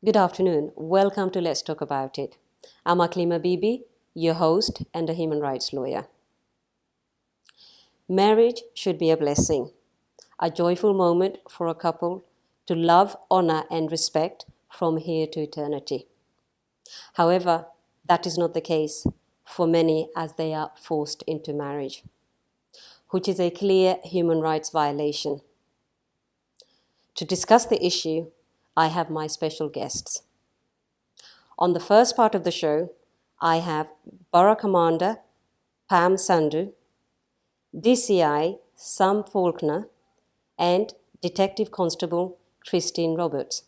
Good afternoon. Welcome to Let's Talk About It. I'm Aklima Bibi, your host and a human rights lawyer. Marriage should be a blessing, a joyful moment for a couple to love, honor, and respect from here to eternity. However, that is not the case for many as they are forced into marriage, which is a clear human rights violation. To discuss the issue, I have my special guests. On the first part of the show, I have Borough Commander Parm Sandhu, DCI Sam Faulkner, and Detective Constable Christine Roberts.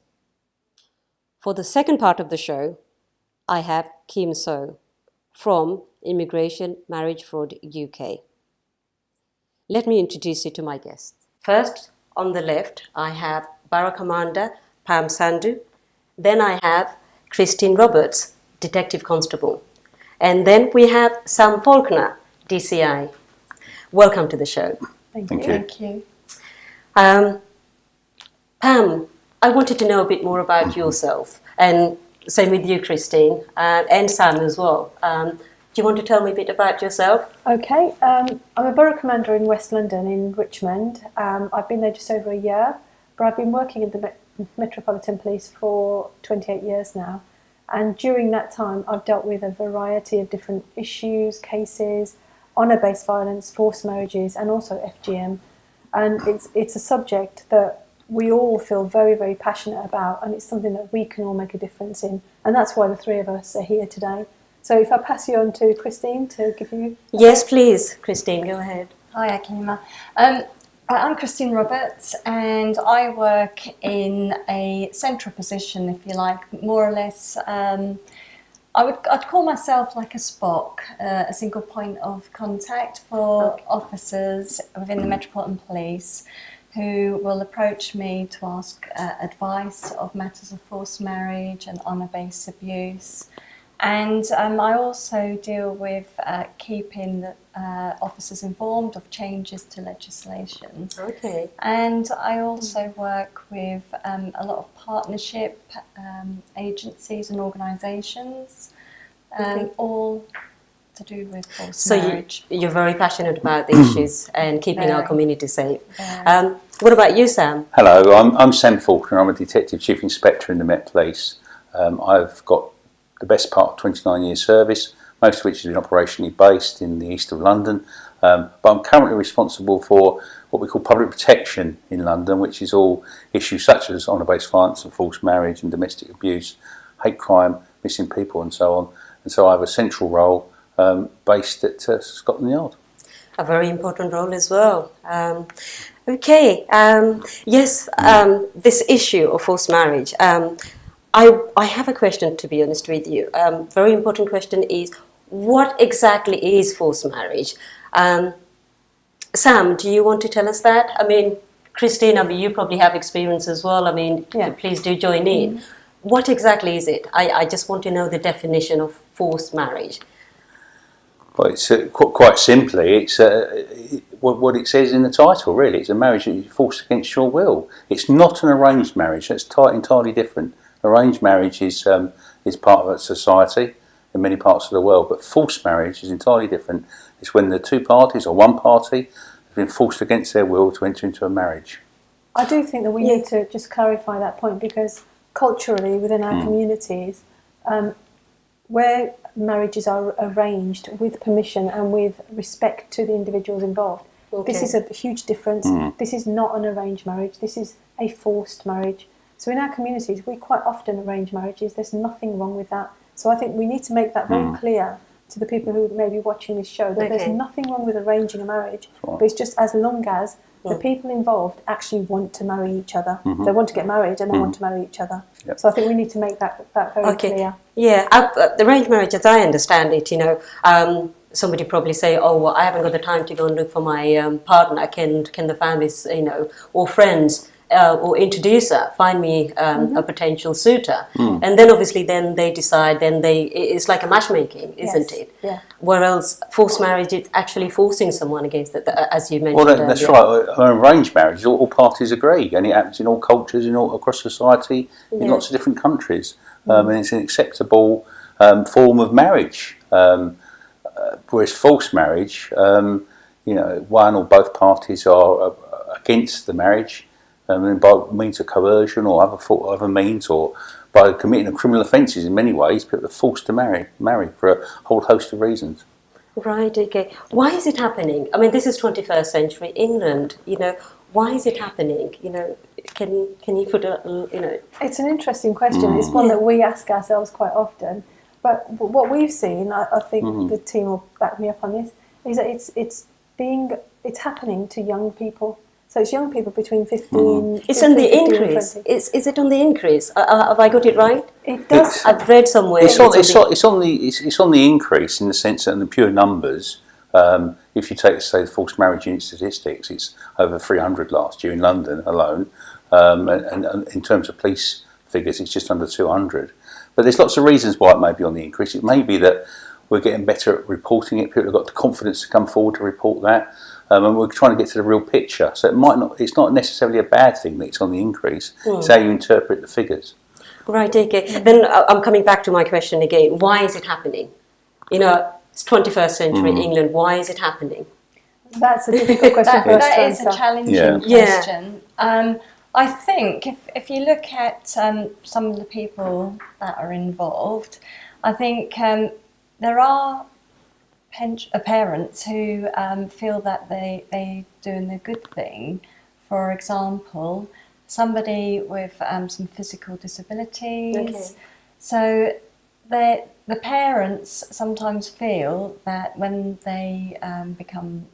For the second part of the show, I have Kim So from Immigration Marriage Fraud UK. Let me introduce you to my guests. First, on the left, I have Borough Commander Parm Sandhu. Then I have Christine Roberts, Detective Constable. And then we have Sam Faulkner, DCI. Welcome to the show. Thank you. Thank you. Pam, I wanted to know a bit more about yourself, and same with you, Christine, and Sam as well. Do you want to tell me a bit about yourself? Okay, I'm a Borough Commander in West London, in Richmond. I've been there just over a year, but I've been working in the Metropolitan Police for 28 years now. And during that time, I've dealt with a variety of different issues, cases, honour-based violence, forced marriages, and also FGM. And it's a subject that we all feel very, very passionate about, and it's something that we can all make a difference in. And that's why the three of us are here today. So if I pass you on to Christine to give you... Yes, please. Christine, go ahead. Hi, Aklima. I'm Christine Roberts, and I work in a central position, if you like, more or less. I'd call myself like a SPOC, a single point of contact for officers within the Metropolitan Police who will approach me to ask advice of matters of forced marriage and honour-based abuse. And I also deal with keeping the officers informed of changes to legislation. Okay. And I also work with a lot of partnership agencies and organisations, all to do with forced marriage. You're very passionate about the issues and keeping our community safe. Very. What about you, Sam? Hello, I'm Sam Faulkner. I'm a Detective Chief Inspector in the Met Police. I've got the best part of 29 years service, most of which has been operationally based in the east of London. But I'm currently responsible for what we call public protection in London, which is all issues such as honour-based violence and forced marriage and domestic abuse, hate crime, missing people and so on. And so I have a central role based at Scotland Yard. A very important role as well. This issue of forced marriage. I have a question, to be honest with you. Very important question is, what exactly is forced marriage? Sam, do you want to tell us that? I mean, Christine, you probably have experience as well. Please do join in. What exactly is it? I just want to know the definition of forced marriage. Well, it's quite simply, it's what it says in the title, really. It's a marriage that you're forced against your will. It's not an arranged marriage. That's entirely different. Arranged marriage is part of a society in many parts of the world, but forced marriage is entirely different. It's when the two parties or one party has been forced against their will to enter into a marriage. I do think that we need to just clarify that point, because culturally within our communities, where marriages are arranged with permission and with respect to the individuals involved, this is a huge difference. This is not an arranged marriage, this is a forced marriage. So in our communities, we quite often arrange marriages. There's nothing wrong with that. So I think we need to make that very clear to the people who may be watching this show, that there's nothing wrong with arranging a marriage, but it's just as long as the people involved actually want to marry each other. They want to get married and they want to marry each other. Yep. So I think we need to make that very clear. Yeah, the arranged marriage, as I understand it, somebody probably say, oh, well, I haven't got the time to go and look for my partner. Can the families, or friends or introducer, find me a potential suitor, and then obviously then they decide. Then it's like a matchmaking, isn't it? Yeah. Whereas forced marriage is actually forcing someone against it, as you mentioned. Well, that's right. Arranged marriage, all parties agree, and it happens in all cultures, across society, in lots of different countries, and it's an acceptable form of marriage. Whereas forced marriage, one or both parties are against the marriage, and by means of coercion or other means, or by committing criminal offences in many ways, people are forced to marry for a whole host of reasons. Right, okay. Why is it happening? I mean, this is 21st century England, why is it happening? Can you put It's an interesting question. It's one that we ask ourselves quite often. But what we've seen, I think the team will back me up on this, is that it's happening to young people. So it's young people between 15. It's on the increase. Is it on the increase? Have I got it right? It does. I've read somewhere. It's on the increase in the sense that in the pure numbers. If you take, say, the forced marriage unit statistics, it's over 300 last year in London alone, and in terms of police figures, it's just under 200. But there's lots of reasons why it may be on the increase. It may be that we're getting better at reporting it. People have got the confidence to come forward to report that. And we're trying to get to the real picture. So it's not necessarily a bad thing that it's on the increase. It's how you interpret the figures. Right, okay. Then I'm coming back to my question again. Why is it happening? It's 21st century England. Why is it happening? That's a difficult question for us to That is answer. a challenging question. Yeah. I think if you look at some of the people that are involved, I think there are parents who feel that they're doing a good thing. For example, somebody with some physical disabilities. Okay. So the parents sometimes feel that when they become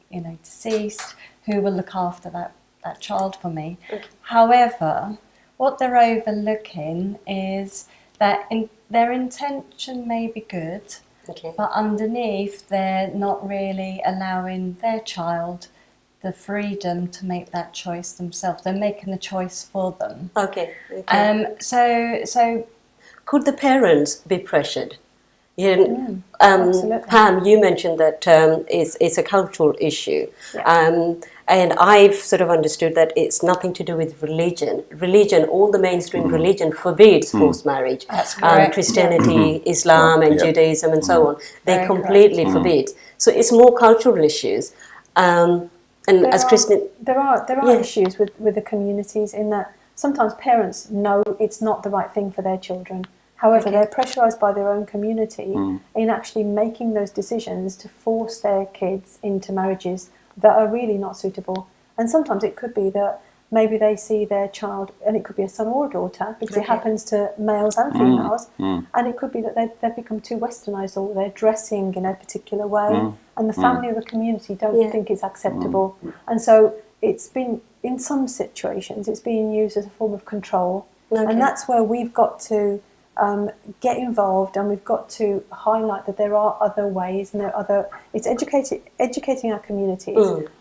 deceased, who will look after that child for me? Okay. However, what they're overlooking is that their intention may be good, but underneath they're not really allowing their child the freedom to make that choice themselves. They're making the choice for them. Okay. So Could the parents be pressured? Absolutely. Pam, you mentioned that it's a cultural issue. Yeah. And I've sort of understood that it's nothing to do with religion. All the mainstream religion forbids forced marriage. That's correct. Christianity, Islam and Judaism and so on. They Very completely forbid. So it's more cultural issues. And as Christian... There are issues with the communities in that sometimes parents know it's not the right thing for their children. However, they're pressurised by their own community in actually making those decisions to force their kids into marriages that are really not suitable. And sometimes it could be that maybe they see their child, and it could be a son or a daughter, because it happens to males and females, and it could be that they've become too westernised, or they're dressing in a particular way, and the family or the community don't think it's acceptable. And so it's been, in some situations, it's being used as a form of control. And that's where we've got to get involved, and we've got to highlight that there are other ways, and it's educating our communities,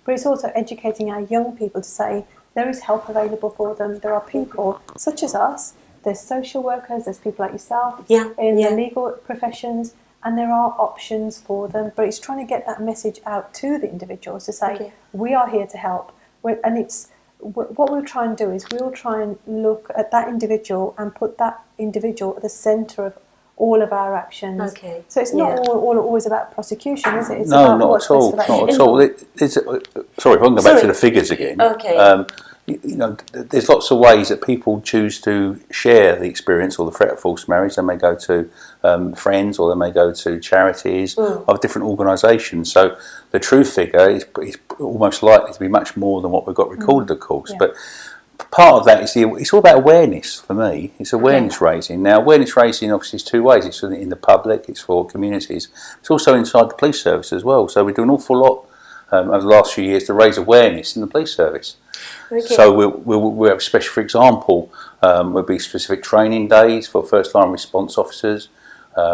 but it's also educating our young people to say there is help available for them. There are people such as us, there's social workers, there's people like yourself in the legal professions, and there are options for them, but it's trying to get that message out to the individuals to say we are here to help. And it's what we'll try and do is we'll try and look at that individual and put that individual at the centre of all of our actions. Okay. So it's not always about prosecution, is it? It's no, about not what's at all. best for Not that at all. Sorry, if I can go back to the figures again. Okay. There's lots of ways that people choose to share the experience or the threat of forced marriage. They may go to friends, or they may go to charities of different organisations. So the true figure is almost likely to be much more than what we've got recorded, of course. Yeah. But part of that is it's all about awareness for me. It's awareness raising. Now, awareness raising obviously is two ways. It's in the public, it's for communities. It's also inside the police service as well. So we do an awful lot over the last few years to raise awareness in the police service. Okay. So we'll have special, for example, there'll be specific training days for first line response officers,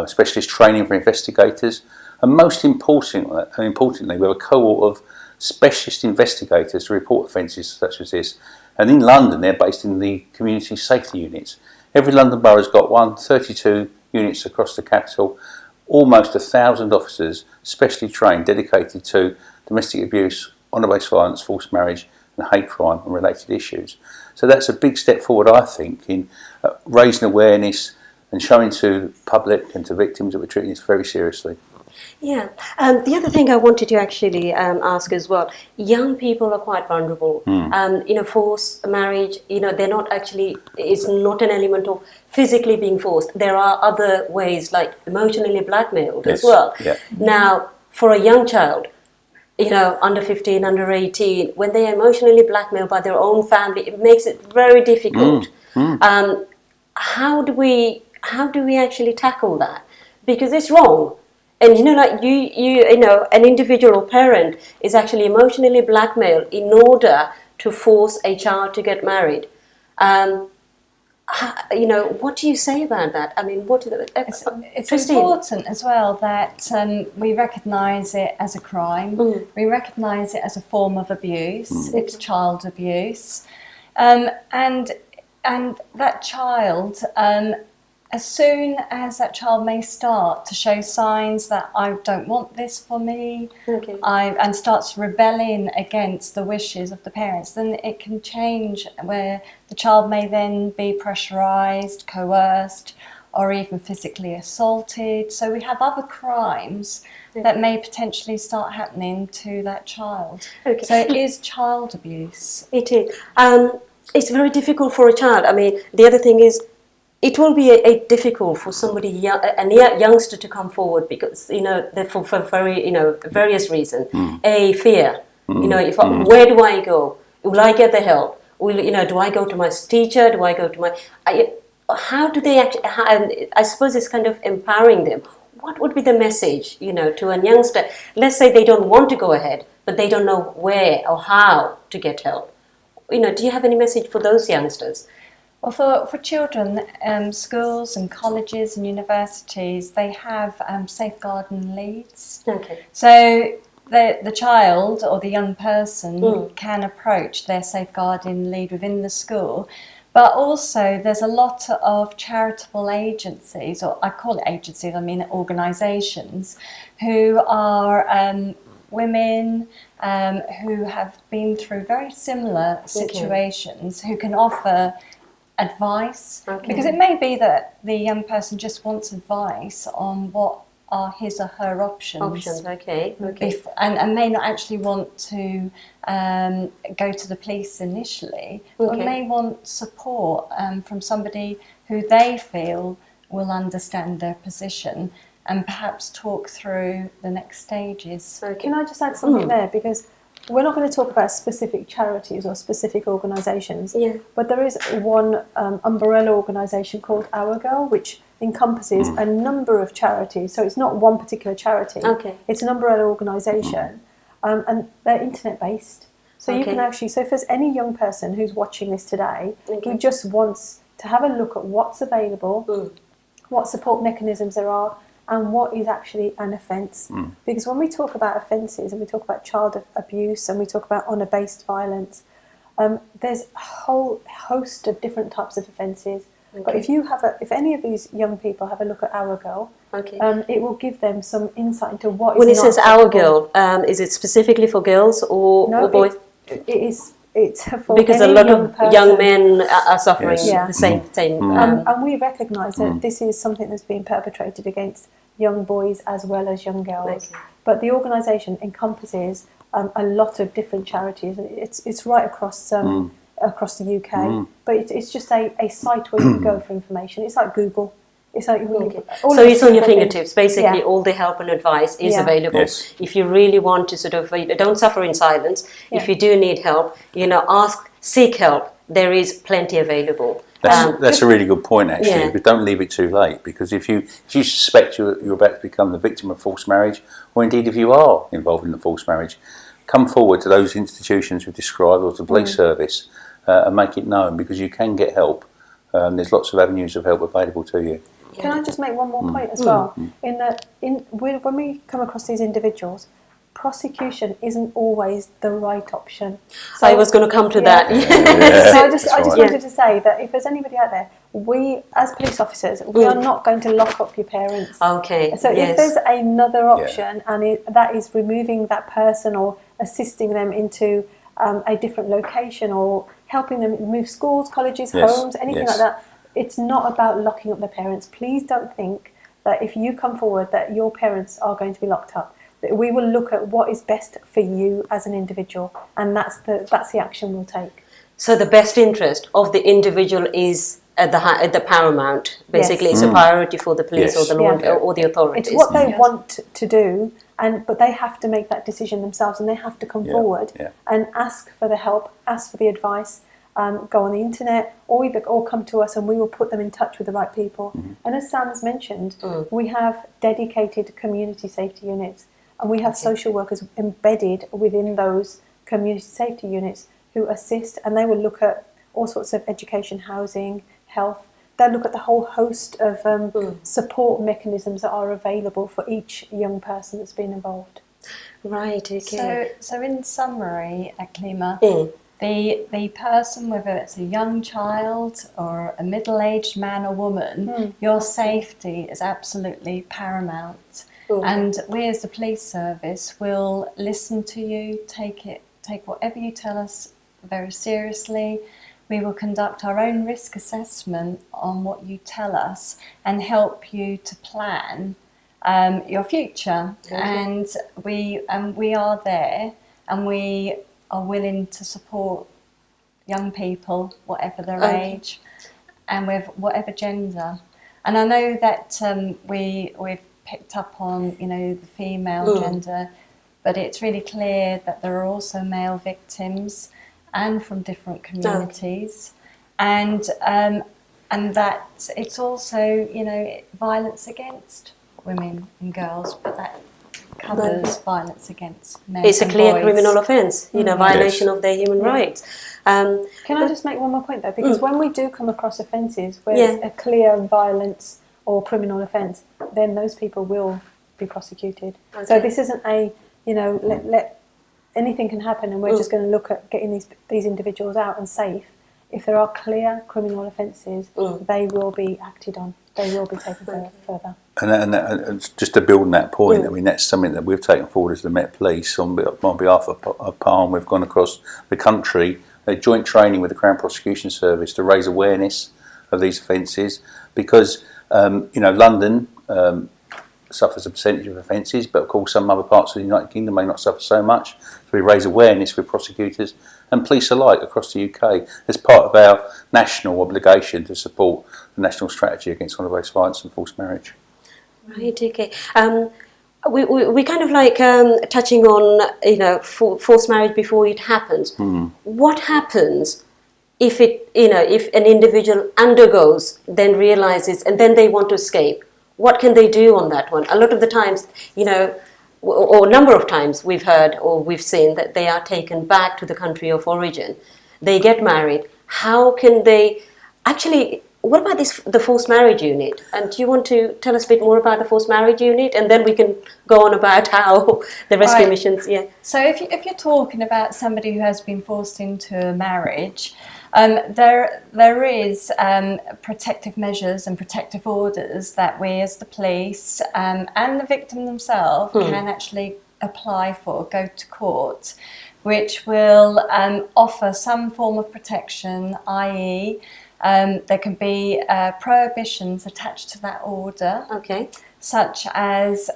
specialist training for investigators, and most importantly, we have a cohort of specialist investigators to report offences such as this. And in London, they're based in the community safety units. Every London borough's got one, 32 units across the capital, almost 1,000 officers specially trained, dedicated to domestic abuse, honour-based violence, forced marriage and hate crime and related issues. So that's a big step forward, I think, in raising awareness and showing to the public and to victims that we're treating this very seriously. Yeah. The other thing I wanted to actually ask as well, young people are quite vulnerable. Forced marriage, they're not actually, it's not an element of physically being forced. There are other ways, like emotionally blackmailed as well. Yeah. Now, for a young child, under 15, under 18, when they are emotionally blackmailed by their own family, it makes it very difficult. How do we actually tackle that? Because it's wrong. And an individual or parent is actually emotionally blackmailed in order to force a child to get married. What do you say about that? I mean, it's important as well that we recognise it as a crime. We recognise it as a form of abuse. It's child abuse, and that child. As soon as that child may start to show signs that I don't want this for me, and starts rebelling against the wishes of the parents, then it can change where the child may then be pressurised, coerced, or even physically assaulted. So we have other crimes that may potentially start happening to that child. So it is child abuse. It is. It's very difficult for a child. I mean, the other thing is, it will be difficult for somebody a youngster to come forward because for very various reasons. A fear. Where do I go? Will I get the help? Do I go to my teacher? Do I go to my? How do they actually? I suppose it's kind of empowering them. What would be the message, to a youngster? Let's say they don't want to go ahead, but they don't know where or how to get help. Do you have any message for those youngsters? Well, for children, schools and colleges and universities, they have safeguarding leads. Okay. So the child or the young person can approach their safeguarding lead within the school. But also there's a lot of charitable agencies, or I call it agencies, I mean organisations, who are women who have been through very similar situations, who can offer advice, because it may be that the young person just wants advice on what are his or her options. And may not actually want to go to the police initially, but may want support from somebody who they feel will understand their position and perhaps talk through the next stages. Can I just add something there? Because we're not going to talk about specific charities or specific organisations, but there is one umbrella organisation called Our Girl, which encompasses a number of charities. So it's not one particular charity. It's an umbrella organisation, and they're internet-based. So you can actually, so if there's any young person who's watching this today who just wants to have a look at what's available, what support mechanisms there are, and what is actually an offence. Because when we talk about offences and we talk about child abuse and we talk about honour-based violence, there's a whole host of different types of offences. But if any of these young people have a look at Our Girl, it will give them some insight into what is. When it says Our Girl, is it specifically for girls or boys? It's for because a lot of young men are suffering the same thing. And we recognise that this is something that's being perpetrated against young boys as well as young girls. But the organisation encompasses a lot of different charities. It's right across across the UK. But it's just a site where you can go for information. It's like Google. It's like so it's on your fingertips. Basically, all the help and advice is available. If you really want to sort of don't suffer in silence. If you do need help, seek help. There is plenty available. That's a really good point, actually. But don't leave it too late, because if you suspect you're about to become the victim of forced marriage, or indeed if you are involved in the forced marriage, come forward to those institutions we've described or to the police service and make it known, because you can get help. There's lots of avenues of help available to you. Can I just make one more point as well? When we come across these individuals, prosecution isn't always the right option. So I was going to come to that. So I just right. wanted to say that if there's anybody out there, we as police officers, we are not going to lock up your parents. Okay. So if there's another option, and that is removing that person or assisting them into a different location or helping them move schools, colleges, homes, anything like that, it's not about locking up their parents. Please don't think that if you come forward that your parents are going to be locked up. That we will look at what is best for you as an individual, and that's the action we'll take. So the best interest of the individual is at the paramount. Basically, it's a priority for the police or the law or the authorities. It's what they want to do, but they have to make that decision themselves, and they have to come forward and ask for the help, ask for the advice. Go on the internet, or come to us, and we will put them in touch with the right people. And as Sam's mentioned, we have dedicated community safety units, and we have social workers embedded within those community safety units who assist, and they will look at all sorts of education, housing, health. They'll look at the whole host of support mechanisms that are available for each young person that's been involved. Right, okay. So in summary, Aklima, the person, whether it's a young child or a middle-aged man or woman, your safety is absolutely paramount. And we as the police service will listen to you, take whatever you tell us very seriously. We will conduct our own risk assessment on what you tell us and help you to plan your future. And we are there, and we are willing to support young people, whatever their age, and with whatever gender. And I know that we've picked up on, the female gender, but it's really clear that there are also male victims, and from different communities, and that it's also, violence against women and girls, but that covers violence against men. It's a clear boys. criminal offence, violation of their human rights. Can I just make one more point though? Because when we do come across offences where it's a clear violence or criminal offence, then those people will be prosecuted. So this isn't anything can happen, and we're just going to look at getting these individuals out and safe. If there are clear criminal offences, they will be acted on. They will be taken further. And just to build on that point, I mean, that's something that we've taken forward as the Met Police on behalf of Parm. We've gone across the country, a joint training with the Crown Prosecution Service to raise awareness of these offences, because London suffers a percentage of offences, but of course some other parts of the United Kingdom may not suffer so much. So we raise awareness with prosecutors and police alike across the UK as part of our national obligation to support the national strategy against honour-based violence and forced marriage. Right, okay. We kind of like touching on, forced marriage before it happens. What happens if if an individual undergoes, then realises, and then they want to escape? What can they do on that one? A lot of the times, or a number of times we've heard or we've seen that they are taken back to the country of origin. They get married. How can they actually... What about the forced marriage unit? And do you want to tell us a bit more about the forced marriage unit, and then we can go on about how the rescue missions? Yeah. So if you're talking about somebody who has been forced into a marriage, there is protective measures and protective orders that we as the police and the victim themselves can actually apply for, go to court, which will offer some form of protection, i.e. there can be prohibitions attached to that order, such as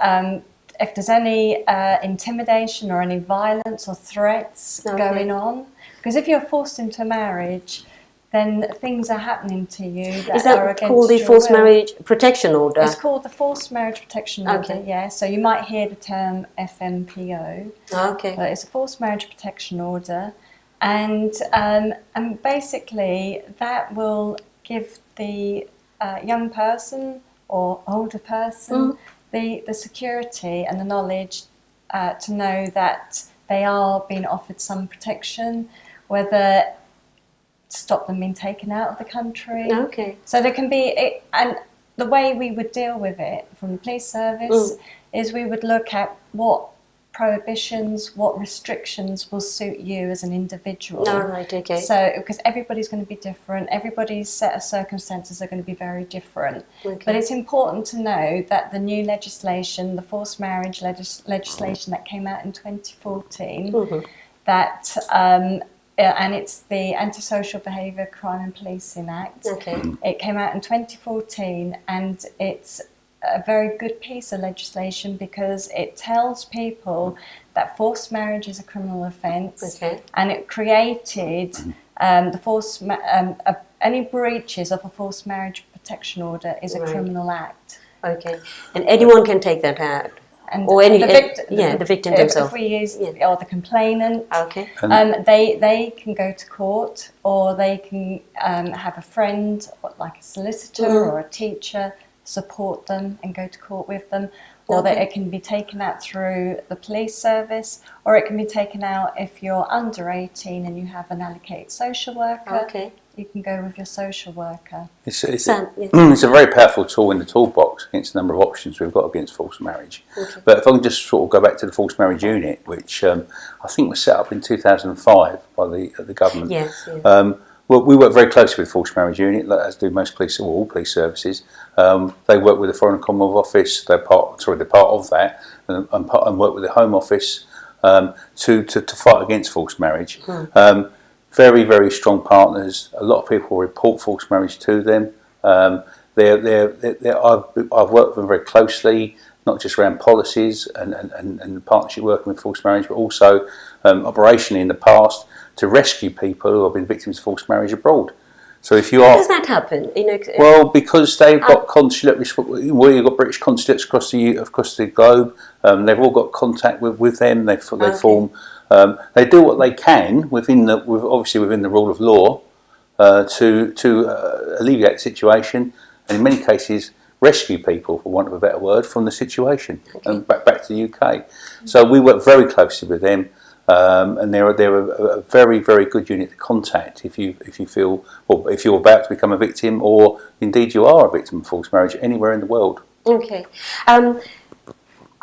if there's any intimidation or any violence or threats going on. Because if you're forced into marriage, then things are happening to you that are against your will. Is that called the Forced Marriage Protection Order? It's called the Forced Marriage Protection Order, yeah. So you might hear the term FMPO. But it's a Forced Marriage Protection Order. And basically that will give the young person or older person the security and the knowledge to know that they are being offered some protection, whether to stop them being taken out of the country. So there can be, and the way we would deal with it from the police service is we would look at what prohibitions, what restrictions will suit you as an individual. All right, okay. So, because everybody's going to be different, everybody's set of circumstances are going to be very different. Okay. But it's important to know that the new legislation, the forced marriage legislation that came out in 2014, that and it's the Antisocial Behaviour Crime and Policing Act. Okay. It came out in 2014, and it's a very good piece of legislation because it tells people that forced marriage is a criminal offence, Okay. and it created any breaches of a forced marriage protection order is a Right. criminal act. Okay. And anyone can take that out? And Or any, the victim, the victim if themselves? we use, Yeah. or the complainant, Okay. they can go to court, or they can have a friend, like a solicitor or a teacher, support them and go to court with them, or that it can be taken out through the police service, or it can be taken out if you're under 18 and you have an allocated social worker. Okay. You can go with your social worker. It's Sam, yeah. it's a very powerful tool in the toolbox against a number of options we've got against forced marriage. Okay. But if I can just sort of go back to the forced marriage unit, which I think was set up in 2005 by the government. Yes. Yeah. Well, we work very closely with the forced marriage unit, as do most police, or all police services. They work with the Foreign and Commonwealth Office. They're part of that, and work with the Home Office to fight against forced marriage. Very, very strong partners. A lot of people report forced marriage to them. I've worked with them very closely, not just around policies and partnership working with forced marriage, but also operationally in the past to rescue people who have been victims of forced marriage abroad. So if you How are, does that happen? well, because they've got consulate, you've got British consulates across the globe. They've all got contact with them. They form. They do what they can within the rule of law to alleviate the situation, and in many cases rescue people, for want of a better word, from the situation and back to the UK. So we work very closely with them. And they're a very, very good unit to contact if you feel, or if you're about to become a victim, or indeed you are a victim of forced marriage anywhere in the world. Okay.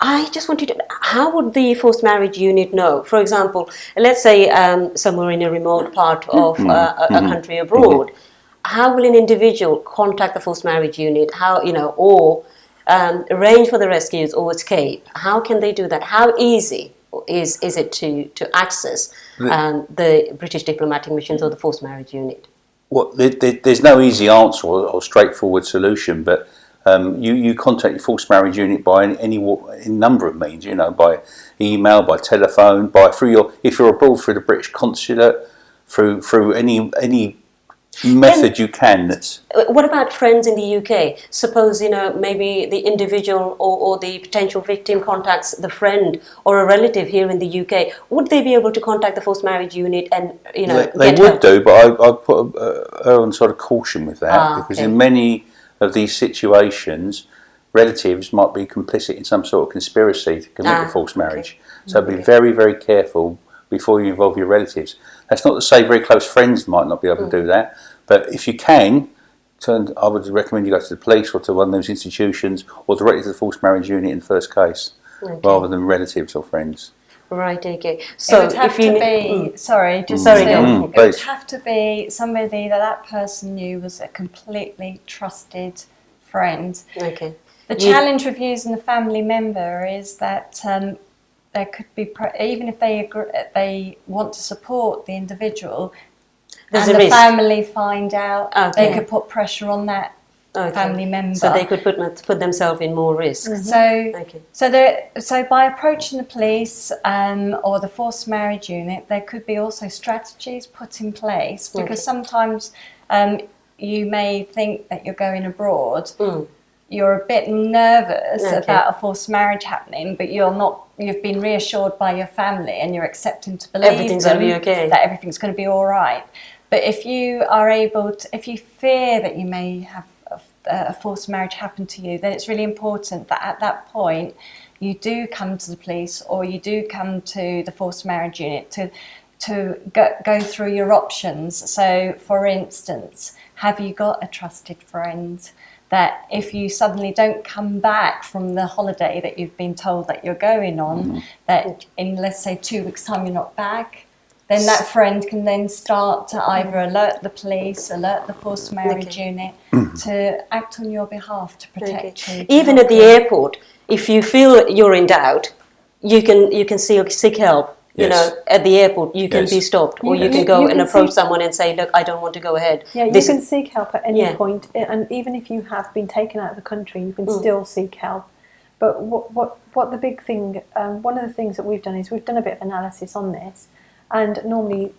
I just wanted to, how would the forced marriage unit know? For example, let's say somewhere in a remote part of a country abroad, how will an individual contact the forced marriage unit? How, or arrange for the rescues or escape? How can they do that? How easy is it to access the British diplomatic missions or the forced marriage unit? Well, there's no easy answer or straightforward solution, but you contact your forced marriage unit by any number of means. By email, by telephone, if you're abroad, through the British consulate, through any method you can. What about friends in the UK? Suppose maybe the individual or the potential victim contacts the friend or a relative here in the UK. Would they be able to contact the forced marriage unit and They would do, but I put on sort of caution with that, because in many of these situations, relatives might be complicit in some sort of conspiracy to commit the forced marriage. So be very, very careful before you involve your relatives. That's not to say very close friends might not be able to do that, but if you can, I would recommend you go to the police or to one of those institutions, or directly to the forced marriage unit in the first case, rather than relatives or friends. Right, okay. So it would have to be, it would have to be somebody that person knew was a completely trusted friend. Okay. The challenge with using a family member is that there could be, even if they want to support the individual, there's and a the risk. Family find out, they could put pressure on that family member. So they could put themselves in more risk. So by approaching the police or the forced marriage unit, there could be also strategies put in place, because sometimes you may think that you're going abroad. You're a bit nervous about a forced marriage happening, but you're not. You've been reassured by your family, and you're accepting to believe everything's going to be okay. That everything's going to be all right. But if you are if you fear that you may have a forced marriage happen to you, then it's really important that at that point you do come to the police, or you do come to the forced marriage unit to go through your options. So, for instance, have you got a trusted friend? that if you suddenly don't come back from the holiday that you've been told that you're going on, that in, let's say, 2 weeks' time you're not back, then that friend can then start to either alert the police, alert the forced marriage unit to act on your behalf to protect you. Even at the airport, if you feel you're in doubt, you can seek help. You know, at the airport, you can be stopped, or you can go and approach someone and say, "Look, I don't want to go ahead." Yeah, you can seek help at any point, and even if you have been taken out of the country, you can still seek help. But what the big thing, one of the things that we've done is we've done a bit of analysis on this, and normally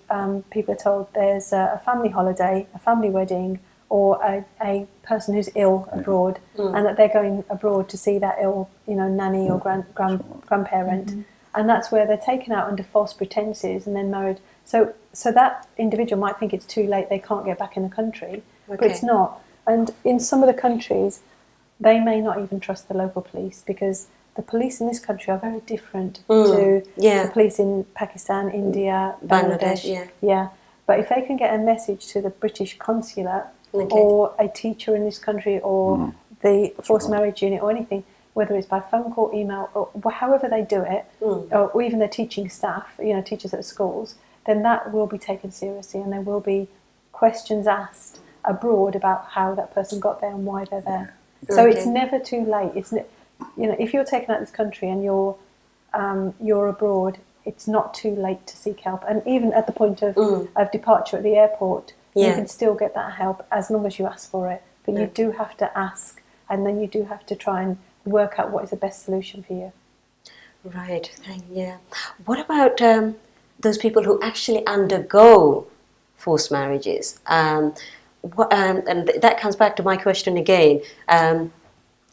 people are told there's a family holiday, a family wedding, or a person who's ill abroad, and that they're going abroad to see that ill, nanny or grandparent. And that's where they're taken out under false pretenses and then married. So that individual might think it's too late, they can't get back in the country, but it's not. And in some of the countries, they may not even trust the local police, because the police in this country are very different to the police in Pakistan, India, Bangladesh. But if they can get a message to the British consulate or a teacher in this country or the forced marriage unit or anything, whether it's by phone call, email, or however they do it, or even the teaching staff, teachers at schools, then that will be taken seriously, and there will be questions asked abroad about how that person got there and why they're there. So it's never too late. It's if you're taken out of this country and you're abroad, it's not too late to seek help. And even at the point of departure at the airport, you can still get that help as long as you ask for it. But you do have to ask, and then you do have to try and work out what is the best solution for you. Right. What about those people who actually undergo forced marriages? And that comes back to my question again.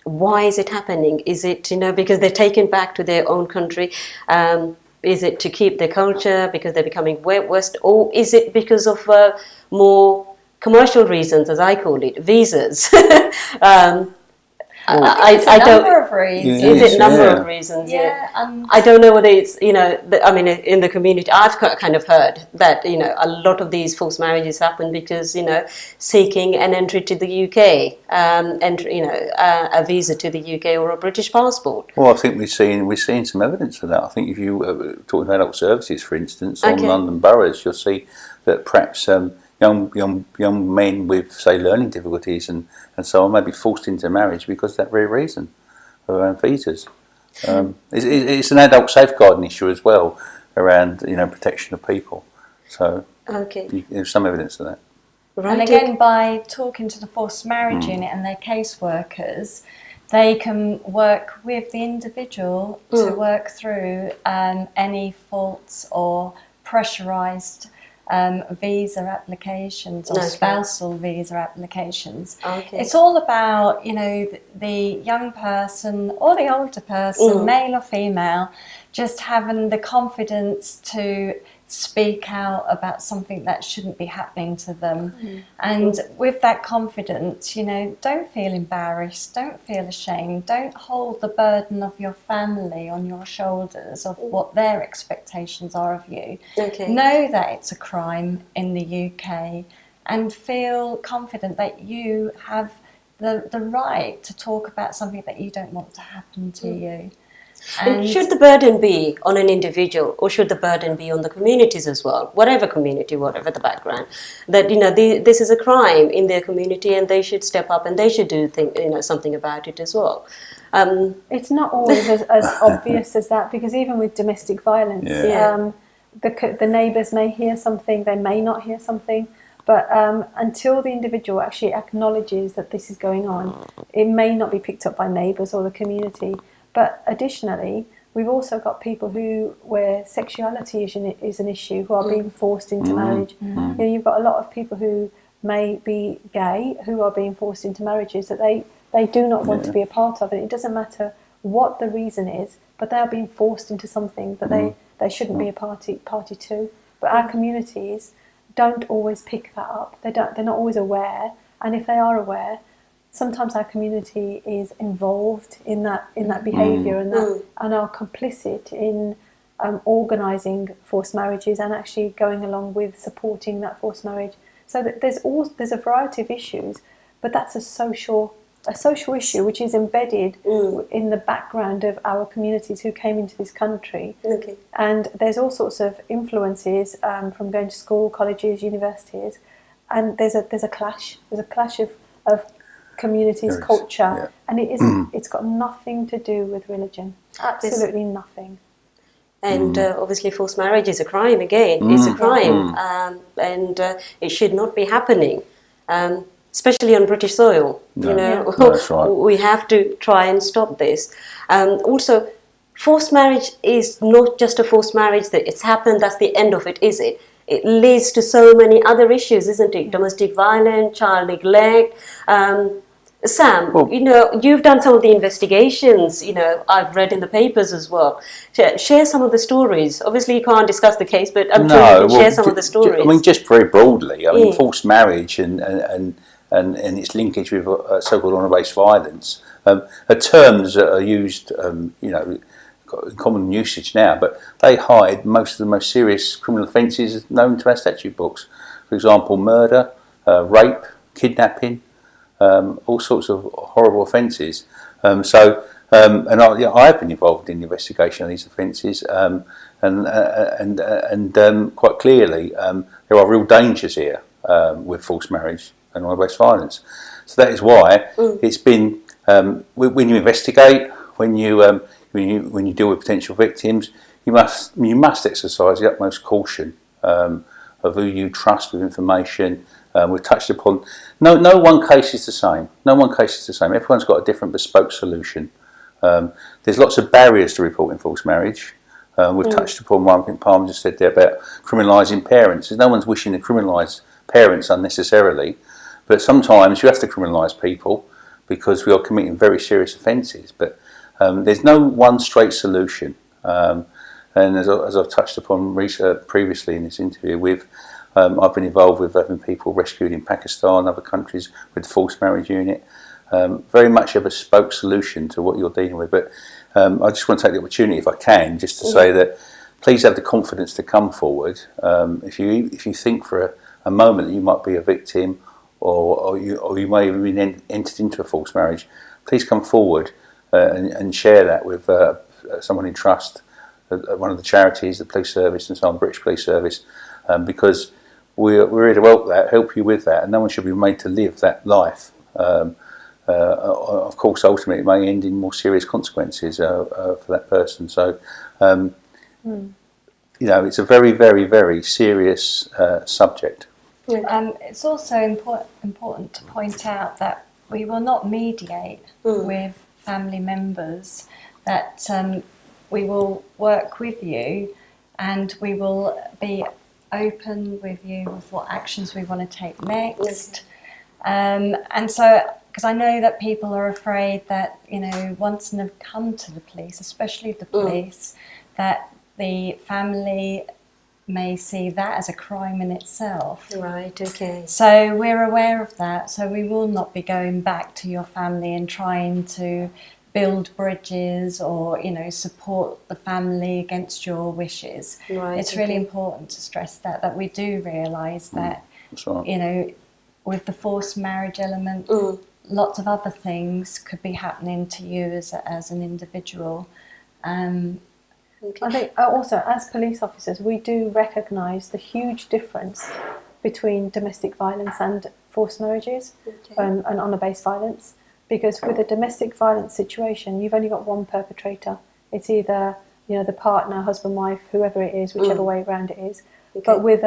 Why is it happening? Is it because they're taken back to their own country? Is it to keep their culture because they're becoming West, or is it because of more commercial reasons, as I call it, visas? It's a number of reasons. Is it a number of reasons? I don't know whether it's, in the community, I've kind of heard that, a lot of these forced marriages happen because, seeking an entry to the UK, a visa to the UK or a British passport. Well, I think we're seeing some evidence of that. I think if you talk about adult services, for instance, on London boroughs, you'll see that perhaps young men with, say, learning difficulties and so on may be forced into marriage because of that very reason, around visas. It's an adult safeguarding issue as well, around protection of people. So there's some evidence of that. Right. And again, by talking to the forced marriage unit and their caseworkers, they can work with the individual to work through any faults or pressurised visa applications or spousal visa applications. It's all about, the young person or the older person, male or female, just having the confidence to speak out about something that shouldn't be happening to them. And with that confidence, don't feel embarrassed, don't feel ashamed, don't hold the burden of your family on your shoulders of what their expectations are of you. Know that it's a crime in the UK and feel confident that you have the right to talk about something that you don't want to happen to you. And should the burden be on an individual, or should the burden be on the communities as well, whatever community, whatever the background, that this is a crime in their community and they should step up and they should do something about it as well? It's not always as obvious as that, because even with domestic violence, the neighbours may hear something, they may not hear something, but until the individual actually acknowledges that this is going on, it may not be picked up by neighbours or the community. But additionally, we've also got people where sexuality is an issue, who are being forced into marriage. You've got a lot of people who may be gay who are being forced into marriages that they do not want to be a part of. And it doesn't matter what the reason is, but they are being forced into something that they shouldn't be a party to. But our communities don't always pick that up. They're not always aware. And if they are aware, sometimes our community is involved in that behaviour and are complicit in organising forced marriages and actually going along with supporting that forced marriage. So that there's a variety of issues, but that's a social a social issue which is embedded in the background of our communities who came into this country. Okay. And there's all sorts of influences from going to school, colleges, universities, and there's a clash. There's a clash of communities, culture, and it's got nothing to do with religion. Absolutely nothing. And obviously forced marriage is a crime again. It's a crime, and it should not be happening, especially on British soil. No. You know, No, that's right. We have to try and stop this. Also, forced marriage is not just a forced marriage that it's happened, that's the end of it, is it? It leads to so many other issues, isn't it? Domestic violence, child neglect. Sam, Well, you know, you've done some of the investigations, you know, I've read in the papers as well. Share some of the stories. Obviously, you can't discuss the case, but I'm sure you can share some of the stories. I mean, just very broadly, I mean, forced marriage and its linkage with so-called honour-based violence are terms that are used, you know, in common usage now, but they hide most of the most serious criminal offences known to our statute books. For example, murder, rape, kidnapping, all sorts of horrible offences. And I've been involved in the investigation of these offences, and quite clearly there are real dangers here with forced marriage and honour-based violence. So that is why it's been when you investigate, when you deal with potential victims, you must exercise the utmost caution of who you trust with information. We've touched upon no one case is the same. No one case is the same. Everyone's got a different bespoke solution. There's lots of barriers to reporting forced marriage. We've touched upon one. I think Parm just said there about criminalising parents. No one's wishing to criminalise parents unnecessarily, but sometimes you have to criminalise people because we are committing very serious offences. But there's no one straight solution. And as I've touched upon previously in this interview, I've been involved with having people rescued in Pakistan and other countries with the forced marriage unit. Very much a bespoke solution to what you're dealing with. But I just want to take the opportunity, if I can, just to say that please have the confidence to come forward. If you think for a moment that you might be a victim, or you may have been entered into a forced marriage, please come forward and share that with someone in trust, one of the charities, the police service, and so on, the British Police Service, because we're here to help you with that, and no one should be made to live that life. Of course, ultimately, it may end in more serious consequences for that person. So, you know, it's a very, very, very serious subject. It's also important to point out that we will not mediate with family members, that we will work with you and we will be open with you with what actions we want to take next. And so, because I know that people are afraid that, you know, once they've come to the police, especially the police, that the family may see that as a crime in itself. Right, okay. So we're aware of that. So we will not be going back to your family and trying to build bridges or, you know, support the family against your wishes. Right, it's really important to stress that we do realise that, That's right. you know, with the forced marriage element, lots of other things could be happening to you as an individual. I think also, as police officers, we do recognise the huge difference between domestic violence and forced marriages and honour-based violence. Because with a domestic violence situation, you've only got one perpetrator. It's either, you know, the partner, husband, wife, whoever it is, whichever way around it is. Okay. But with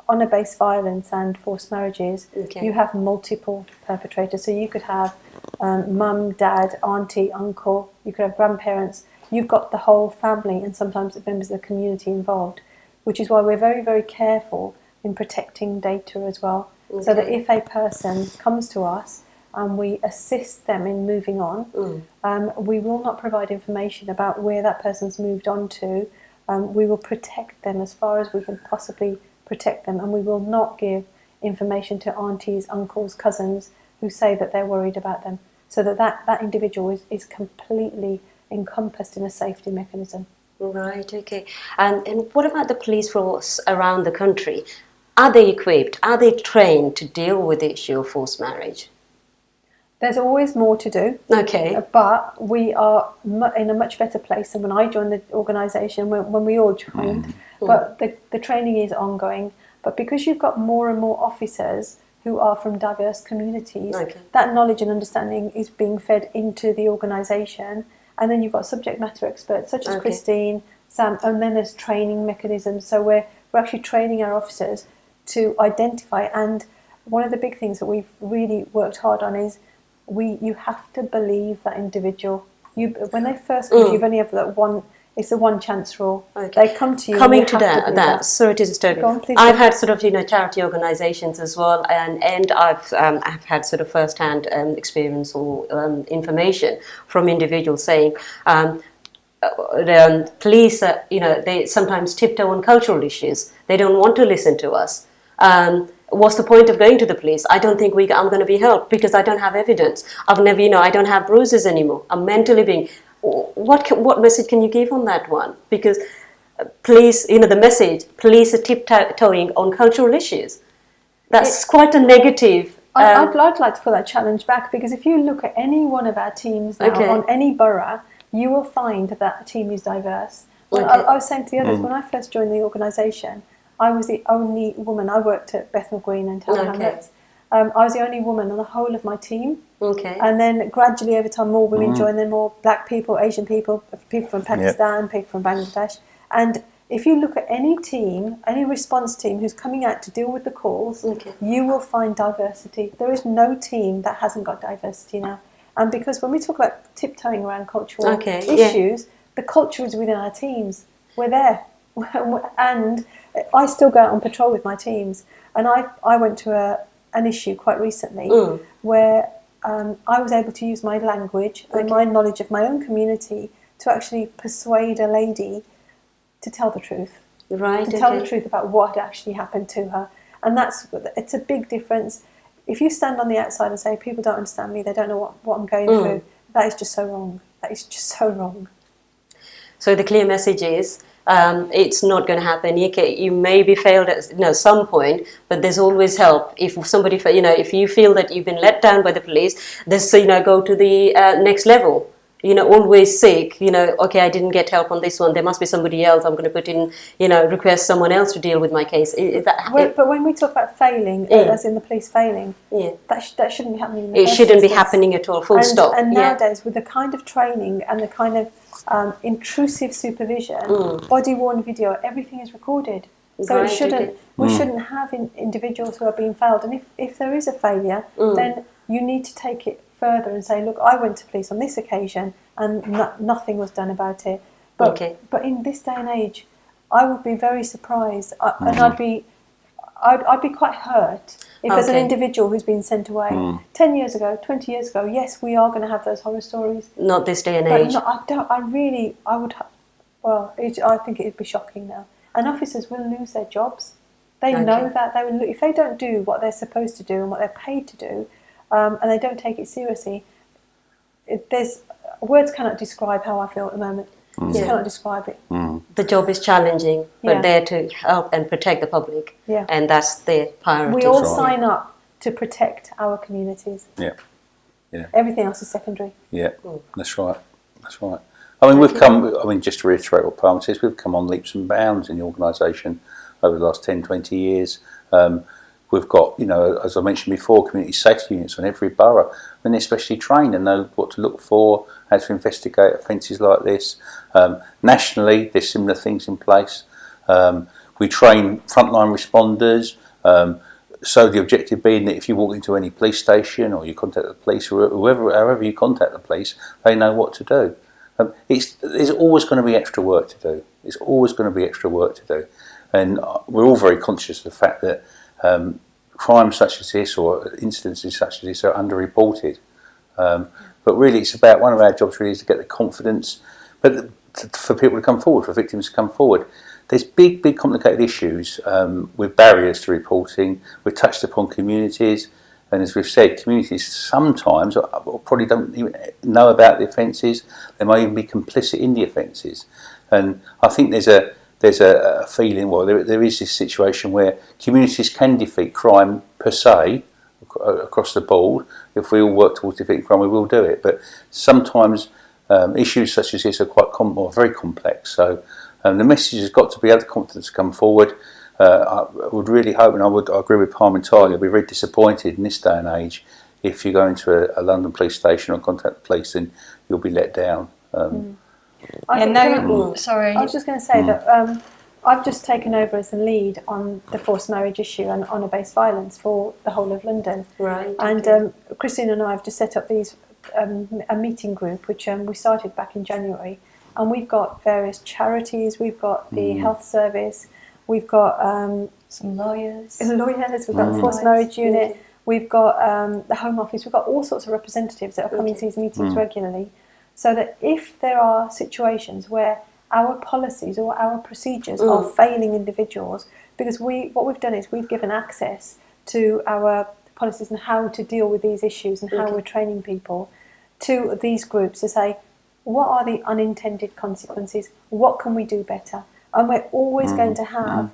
honour-based violence and forced marriages, you have multiple perpetrators. So you could have mum, dad, auntie, uncle. You could have grandparents. You've got the whole family and sometimes the members of the community involved, which is why we're very, very careful in protecting data as well. So that if a person comes to us and we assist them in moving on, we will not provide information about where that person's moved on to. We will protect them as far as we can possibly protect them, and we will not give information to aunties, uncles, cousins who say that they're worried about them, so that individual is completely encompassed in a safety mechanism. Right, okay. And what about the police force around the country? Are they equipped? Are they trained to deal with the issue of forced marriage? There's always more to do. Okay. But we are in a much better place than when I joined the organisation, when we all joined. But the training is ongoing. But because you've got more and more officers who are from diverse communities, that knowledge and understanding is being fed into the organisation. And then you've got subject matter experts such as Christine, Sam, and then there's training mechanisms. So we're actually training our officers to identify. And one of the big things that we've really worked hard on is you have to believe that individual. When they first come to you, you've only ever that one. It's the one chance rule. They come to you. Coming to that, sorry to disturb you. I've had sort of charity organisations as well, and I've had sort of first-hand experience or information from individuals saying the police, they sometimes tiptoe on cultural issues. They don't want to listen to us. What's the point of going to the police? I don't think I'm going to be helped because I don't have evidence. I've never, I don't have bruises anymore. I'm mentally being. What message can you give on that one? Because police, the message, police are tiptoeing on cultural issues. That's quite a negative. I'd like to put that challenge back, because if you look at any one of our teams now on any borough, you will find that team is diverse. I was saying to the others, when I first joined the organisation, I was the only woman. I worked at Bethnal Green and Town Hamlets. I was the only woman on the whole of my team. And then gradually over time more women joined, then more black people, Asian people, people from Pakistan, people from Bangladesh. And if you look at any team, any response team who's coming out to deal with the calls, you will find diversity. There is no team that hasn't got diversity now. And because when we talk about tiptoeing around cultural issues, the culture is within our teams. We're there. And I still go out on patrol with my teams. And I went to an issue quite recently where I was able to use my language and my knowledge of my own community to actually persuade a lady to tell the truth. To tell the truth about what had actually happened to her. And it's a big difference. If you stand on the outside and say, people don't understand me, they don't know what I'm going through, that is just so wrong. That is just so wrong. So the clear message is, it's not going to happen. You may be failed at some point, but there's always help. If somebody, if you feel that you've been let down by the police, there's go to the next level. Always seek. Okay, I didn't get help on this one. There must be somebody else. I'm going to put in. Request someone else to deal with my case. Is that? But when we talk about failing, as in the police failing, that shouldn't be happening. It shouldn't be happening at all. Full stop. And nowadays, with the kind of training and the kind of intrusive supervision, body-worn video, everything is recorded. So we shouldn't have individuals who are being failed. And if there is a failure, then you need to take it further and say, look, I went to police on this occasion and nothing was done about it. But in this day and age, I would be very surprised, and I'd be quite hurt if there's an individual who's been sent away 10 years ago, 20 years ago. Yes, we are going to have those horror stories. Not this day and age. I think it'd be shocking now. And officers will lose their jobs. They know that. If they don't do what they're supposed to do and what they're paid to do, and they don't take it seriously, words cannot describe how I feel at the moment. You cannot describe it. The job is challenging, but there to help and protect the public, and that's their priority. We all sign up to protect our communities. Everything else is secondary. That's right. I mean, just to reiterate what Parm says, we've come on leaps and bounds in the organisation over the last 10, 20 years. We've got, as I mentioned before, community safety units on every borough, and they're specially trained and know what to look for, how to investigate offences like this. Nationally, there's similar things in place. We train frontline responders, so the objective being that if you walk into any police station or you contact the police or however you contact the police, they know what to do. There's always going to be extra work to do. There's always going to be extra work to do. And we're all very conscious of the fact that crimes such as this or incidences such as this are underreported. But really it's about, one of our jobs really is to get the confidence for people to come forward, for victims to come forward. There's big complicated issues with barriers to reporting. We've touched upon communities, and as we've said, communities sometimes probably don't even know about the offences. They may even be complicit in the offences. And I think there's a feeling, there is this situation where communities can defeat crime per se, across the board. If we all work towards defeating crime, we will do it. But sometimes issues such as this are very complex. So the message has got to be, have the confidence to come forward. I would really hope, and I agree with Parm entirely, I'd be very disappointed in this day and age if you go into a London police station or contact the police and you'll be let down. Sorry. I was just going to say that I've just taken over as the lead on the forced marriage issue and honour-based violence for the whole of London. Right. And Christine and I have just set up a meeting group, which we started back in January. And we've got various charities, we've got the health service, we've got some lawyers, we've got the forced marriage unit, we've got the Home Office, we've got all sorts of representatives that are coming to these meetings regularly, so that if there are situations where our policies or our procedures are failing individuals, because what we've done is we've given access to our policies and how to deal with these issues and how we're training people to these groups to say, what are the unintended consequences? What can we do better? And we're always going to have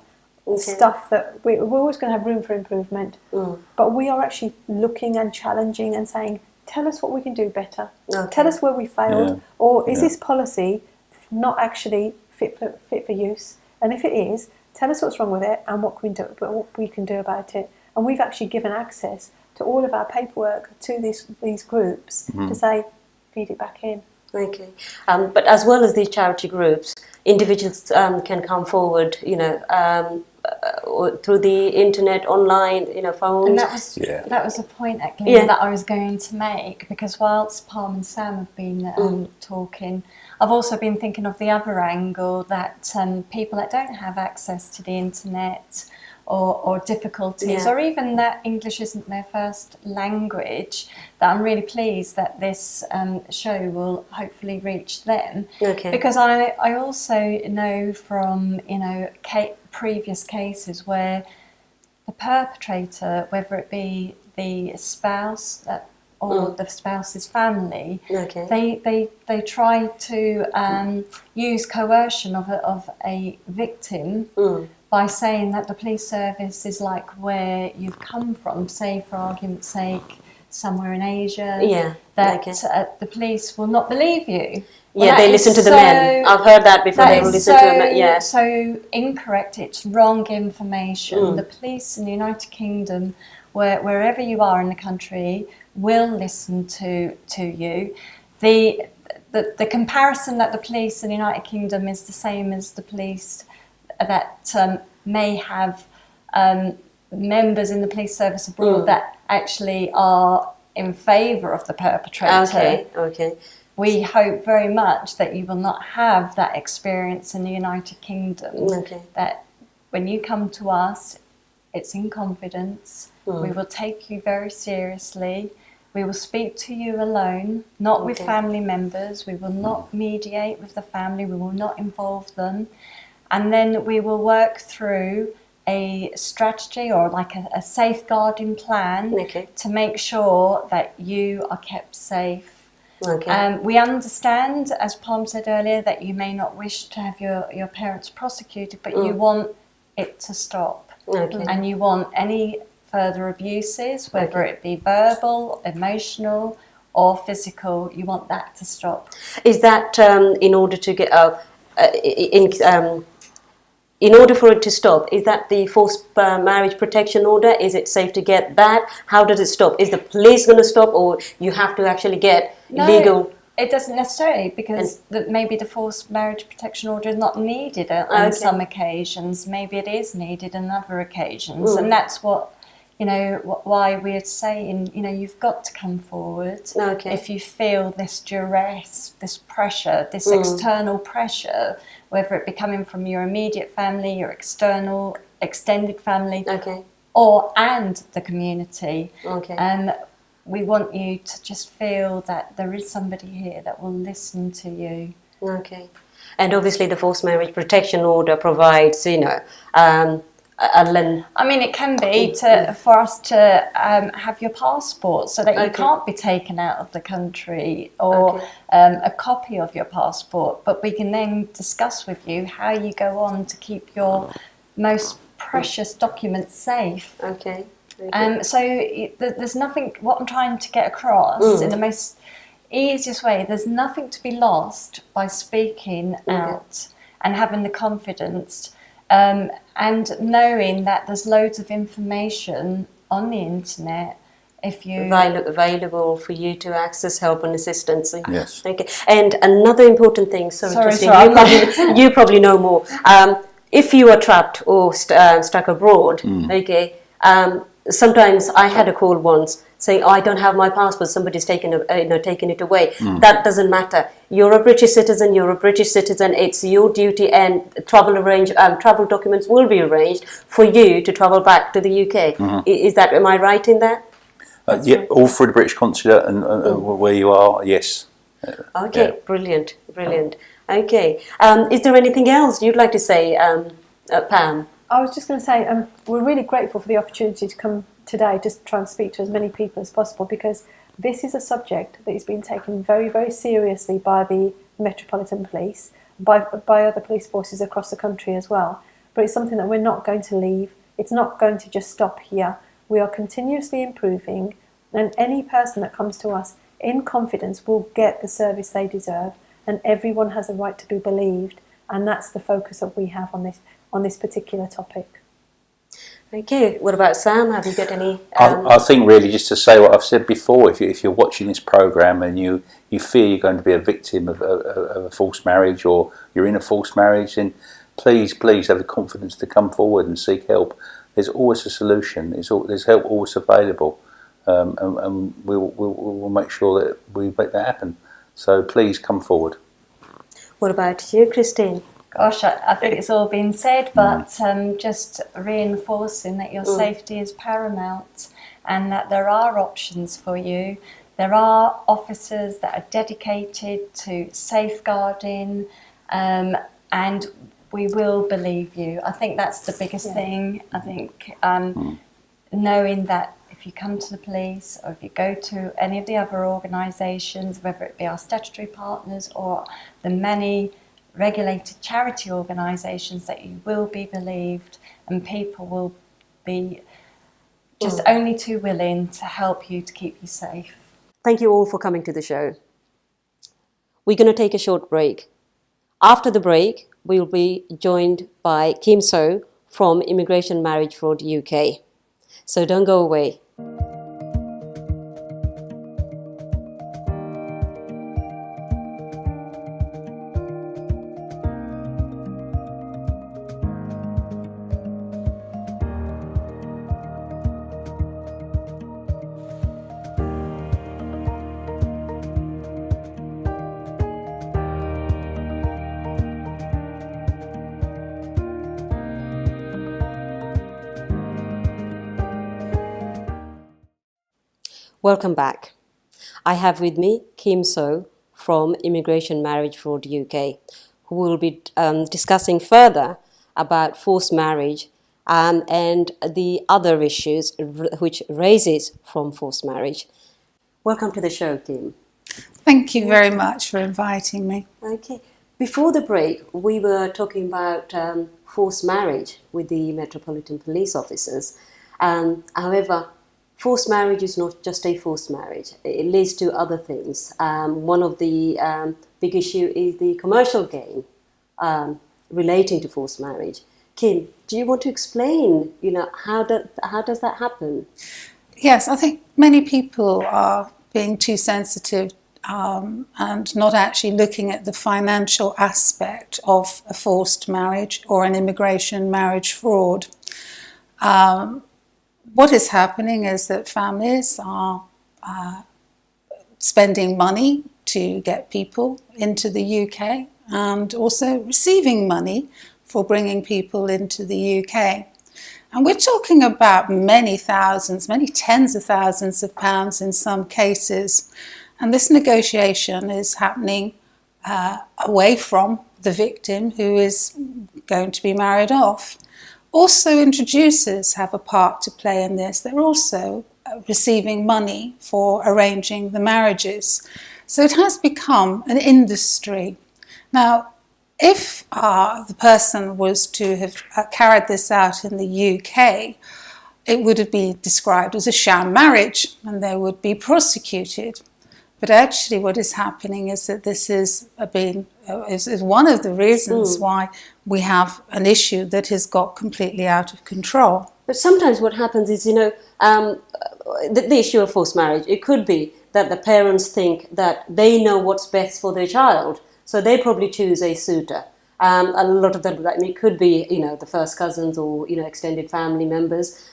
stuff that we're always going to have room for improvement. But we are actually looking and challenging and saying, tell us what we can do better. Tell us where we failed. Or is this policy not actually fit for use? And if it is, tell us what's wrong with it and what we can do about it. And we've actually given access to all of our paperwork to these groups to say, feed it back in. Okay, but as well as these charity groups, individuals can come forward, through the internet, online, phones. And that was a point, Aklima, that I was going to make, because whilst Parm and Sam have been talking, I've also been thinking of the other angle that people that don't have access to the internet or difficulties, or even that English isn't their first language, that I'm really pleased that this show will hopefully reach them. Because I also know from previous cases where the perpetrator, whether it be the spouse or the spouse's family, they try to use coercion of a victim by saying that the police service is like where you've come from, say for argument's sake, somewhere in Asia, the police will not believe you. Well, they listen to the men. I've heard that before. They will listen to the men. So incorrect. It's wrong information. The police in the United Kingdom, wherever you are in the country, will listen to you. The comparison that the police in the United Kingdom is the same as the police that may have members in the police service abroad that actually are in favour of the perpetrator. We hope very much that you will not have that experience in the United Kingdom. That when you come to us, it's in confidence. We will take you very seriously. We will speak to you alone, not with family members. We will not mediate with the family. We will not involve them. And then we will work through a strategy or like a safeguarding plan to make sure that you are kept safe. We understand, as Parm said earlier, that you may not wish to have your parents prosecuted, but you want it to stop. And you want any further abuses, whether it be verbal, emotional or physical, you want that to stop. Is that in order to get in order for it to stop, is that the forced marriage protection order? Is it safe to get that? How does it stop? Is the police going to stop, or you have to actually get legal? It doesn't necessarily, because maybe the forced marriage protection order is not needed on some occasions. Maybe it is needed on other occasions, and that's what, why we're saying, you've got to come forward if you feel this duress, this pressure, this external pressure, whether it be coming from your immediate family, your extended family, and the community. We want you to just feel that there is somebody here that will listen to you. And obviously the forced marriage protection order provides, I mean, it can be for us to have your passport so that you can't be taken out of the country, or a copy of your passport, but we can then discuss with you how you go on to keep your most precious documents safe. There's nothing, what I'm trying to get across in the most easiest way, there's nothing to be lost by speaking out and having the confidence and knowing that there's loads of information on the internet if you available for you to access help and assistance. Yes. Okay. And another important thing, Christine, sorry. you probably know more. If you are trapped or stuck abroad, sometimes I had a call once saying, I don't have my passport, somebody's taken it away. That doesn't matter. You're a British citizen, it's your duty, and travel documents will be arranged for you to travel back to the UK. Am I right in that? All through the British consulate and where you are, yes. Okay, brilliant. Okay, is there anything else you'd like to say, Pam? I was just going to say, we're really grateful for the opportunity to come today to try and speak to as many people as possible, because this is a subject that is being taken very, very seriously by the Metropolitan Police, by other police forces across the country as well. But it's something that we're not going to leave. It's not going to just stop here. We are continuously improving, and any person that comes to us in confidence will get the service they deserve, and everyone has a right to be believed, and that's the focus that we have on this particular topic. Okay, what about Sam? Have you got any? I think really just to say what I've said before, if you're watching this programme and you fear you're going to be a victim of a forced marriage, or you're in a forced marriage, then please have the confidence to come forward and seek help. There's always a solution. There's help always available, and we'll make sure that we make that happen. So please come forward. What about you, Christine? Gosh, I think it's all been said, but just reinforcing that your safety is paramount and that there are options for you. There are officers that are dedicated to safeguarding, and we will believe you. I think that's the biggest thing. I think knowing that if you come to the police or if you go to any of the other organisations, whether it be our statutory partners or the many regulated charity organisations, that you will be believed and people will be just only too willing to help you to keep you safe. Thank you all for coming to the show. We're going to take a short break. After the break, we'll be joined by Kim So from Immigration Marriage Fraud UK. So don't go away. Welcome back. I have with me Kim So from Immigration Marriage Fraud UK, who will be discussing further about forced marriage and the other issues which raises from forced marriage. Welcome to the show, Kim. Thank you very much for inviting me. Okay. Before the break, we were talking about forced marriage with the Metropolitan Police officers. However, forced marriage is not just a forced marriage. It leads to other things. One of the big issue is the commercial gain relating to forced marriage. Kim, do you want to explain, how does that happen? Yes, I think many people are being too sensitive and not actually looking at the financial aspect of a forced marriage or an immigration marriage fraud. What is happening is that families are spending money to get people into the UK and also receiving money for bringing people into the UK. And we're talking about many thousands, many tens of thousands of pounds in some cases. And this negotiation is happening away from the victim who is going to be married off. Also, introducers have a part to play in this. They're also receiving money for arranging the marriages. So it has become an industry. Now, if the person was to have carried this out in the UK, it would be described as a sham marriage and they would be prosecuted. But actually what is happening is that this is one of the reasons why we have an issue that has got completely out of control. But sometimes what happens is, the issue of forced marriage, it could be that the parents think that they know what's best for their child, so they probably choose a suitor. A lot of that, it could be, the first cousins or, extended family members.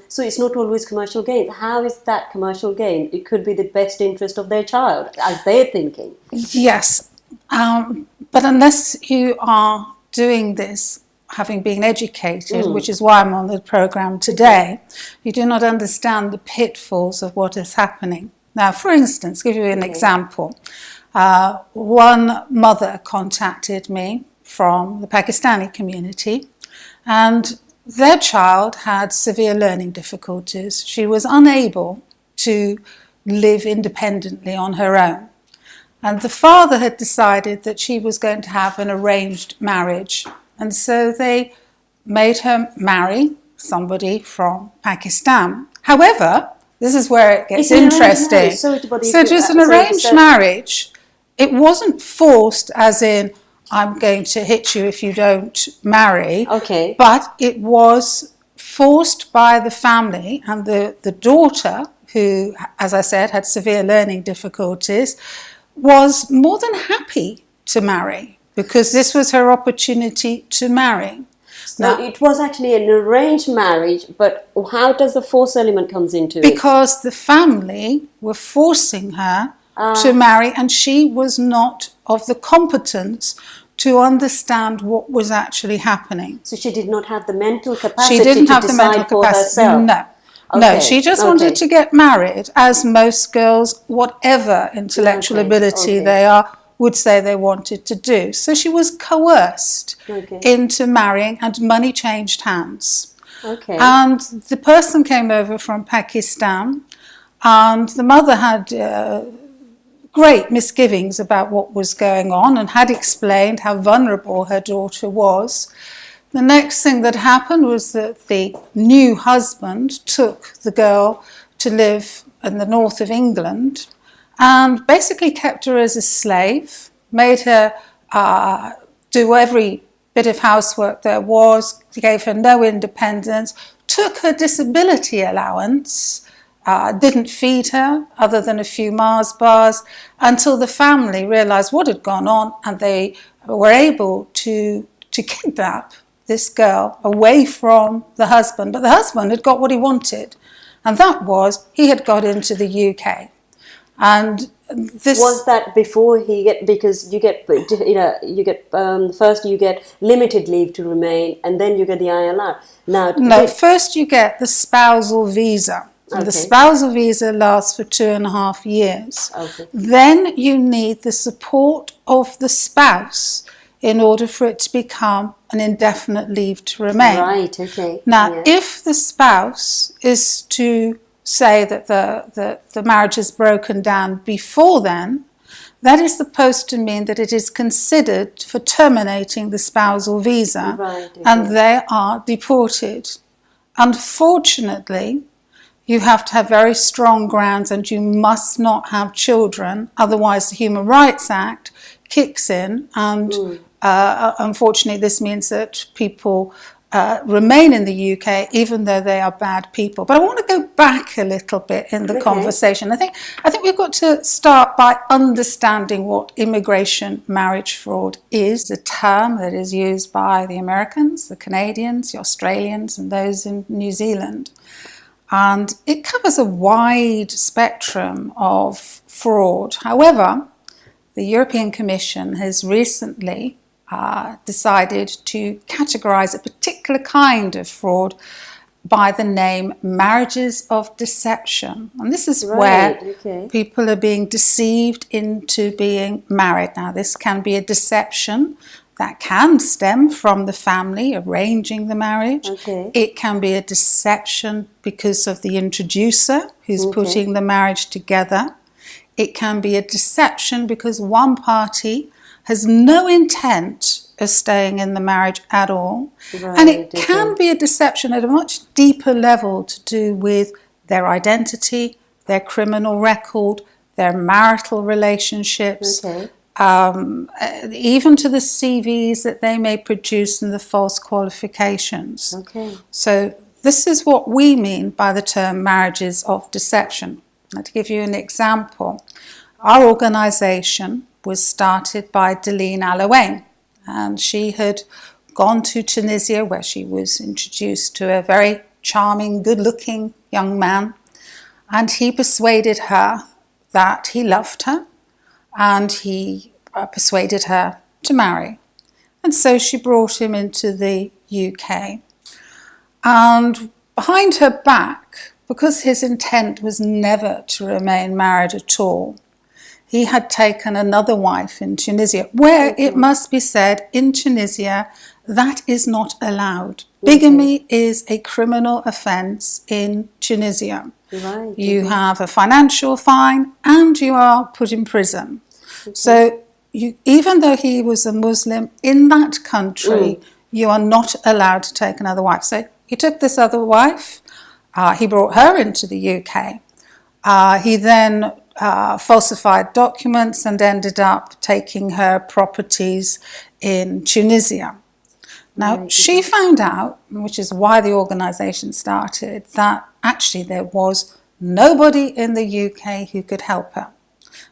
So it's not always commercial gain. How is that commercial gain? It could be the best interest of their child, as they're thinking. Yes, but unless you are doing this, having been educated, which is why I'm on the programme today, you do not understand the pitfalls of what is happening. Now, for instance, give you an example. One mother contacted me from the Pakistani community, and their child had severe learning difficulties. She was unable to live independently on her own. And the father had decided that she was going to have an arranged marriage. And so they made her marry somebody from Pakistan. However, this is where it gets interesting. So it was an arranged marriage. It wasn't forced as in, I'm going to hit you if you don't marry. Okay. But it was forced by the family, and the daughter, who, as I said, had severe learning difficulties, was more than happy to marry because this was her opportunity to marry. So it was actually an arranged marriage, but how does the force element comes into it? Because the family were forcing her to marry, and she was not of the competence to understand what was actually happening. So she did not have the mental capacity she didn't to have the decide mental for capacity. herself? No. Okay. No, she just wanted to get married, as most girls, whatever intellectual ability they are, would say they wanted to do. So she was coerced into marrying, and money changed hands. Okay. And the person came over from Pakistan, and the mother had great misgivings about what was going on and had explained how vulnerable her daughter was. The next thing that happened was that the new husband took the girl to live in the north of England and basically kept her as a slave, made her do every bit of housework there was, gave her no independence, took her disability allowance, didn't feed her other than a few Mars bars, until the family realised what had gone on, and they were able to kidnap this girl away from the husband. But the husband had got what he wanted, and that was he had got into the UK. And this was that before he get, because you get first you get limited leave to remain, and then you get the ILR. Now, no, first you get the spousal visa. And the spousal visa lasts for 2.5 years. Okay. Then you need the support of the spouse in order for it to become an indefinite leave to remain. Right, okay. Now, if the spouse is to say that the marriage is broken down before then, that is supposed to mean that it is considered for terminating the spousal visa, and they are deported. Unfortunately, you have to have very strong grounds, and you must not have children, otherwise the Human Rights Act kicks in, and unfortunately this means that people remain in the UK even though they are bad people. But I want to go back a little bit in the conversation. I think we've got to start by understanding what immigration marriage fraud is, a term that is used by the Americans, the Canadians, the Australians, and those in New Zealand. And it covers a wide spectrum of fraud. However, the European Commission has recently decided to categorise a particular kind of fraud by the name marriages of deception. And this is where people are being deceived into being married. Now, this can be a deception that can stem from the family arranging the marriage. It can be a deception because of the introducer who's putting the marriage together. It can be a deception because one party has no intent as staying in the marriage at all. Right, And it okay. can be a deception at a much deeper level to do with their identity, their criminal record, their marital relationships, Okay. even to the CVs that they may produce and the false qualifications. Okay. So this is what we mean by the term marriages of deception. Now, to give you an example, our organisation was started by Deline Alawain, and she had gone to Tunisia where she was introduced to a very charming, good-looking young man, and he persuaded her that he loved her, and he persuaded her to marry. And so she brought him into the UK. And behind her back, because his intent was never to remain married at all, he had taken another wife in Tunisia, where it must be said, in Tunisia, that is not allowed. Bigamy is a criminal offence in Tunisia. Right. You have a financial fine and you are put in prison. So even though he was a Muslim in that country, you are not allowed to take another wife. So he took this other wife, he brought her into the UK. He then falsified documents and ended up taking her properties in Tunisia. Now, she found out, which is why the organisation started, that actually there was nobody in the UK who could help her.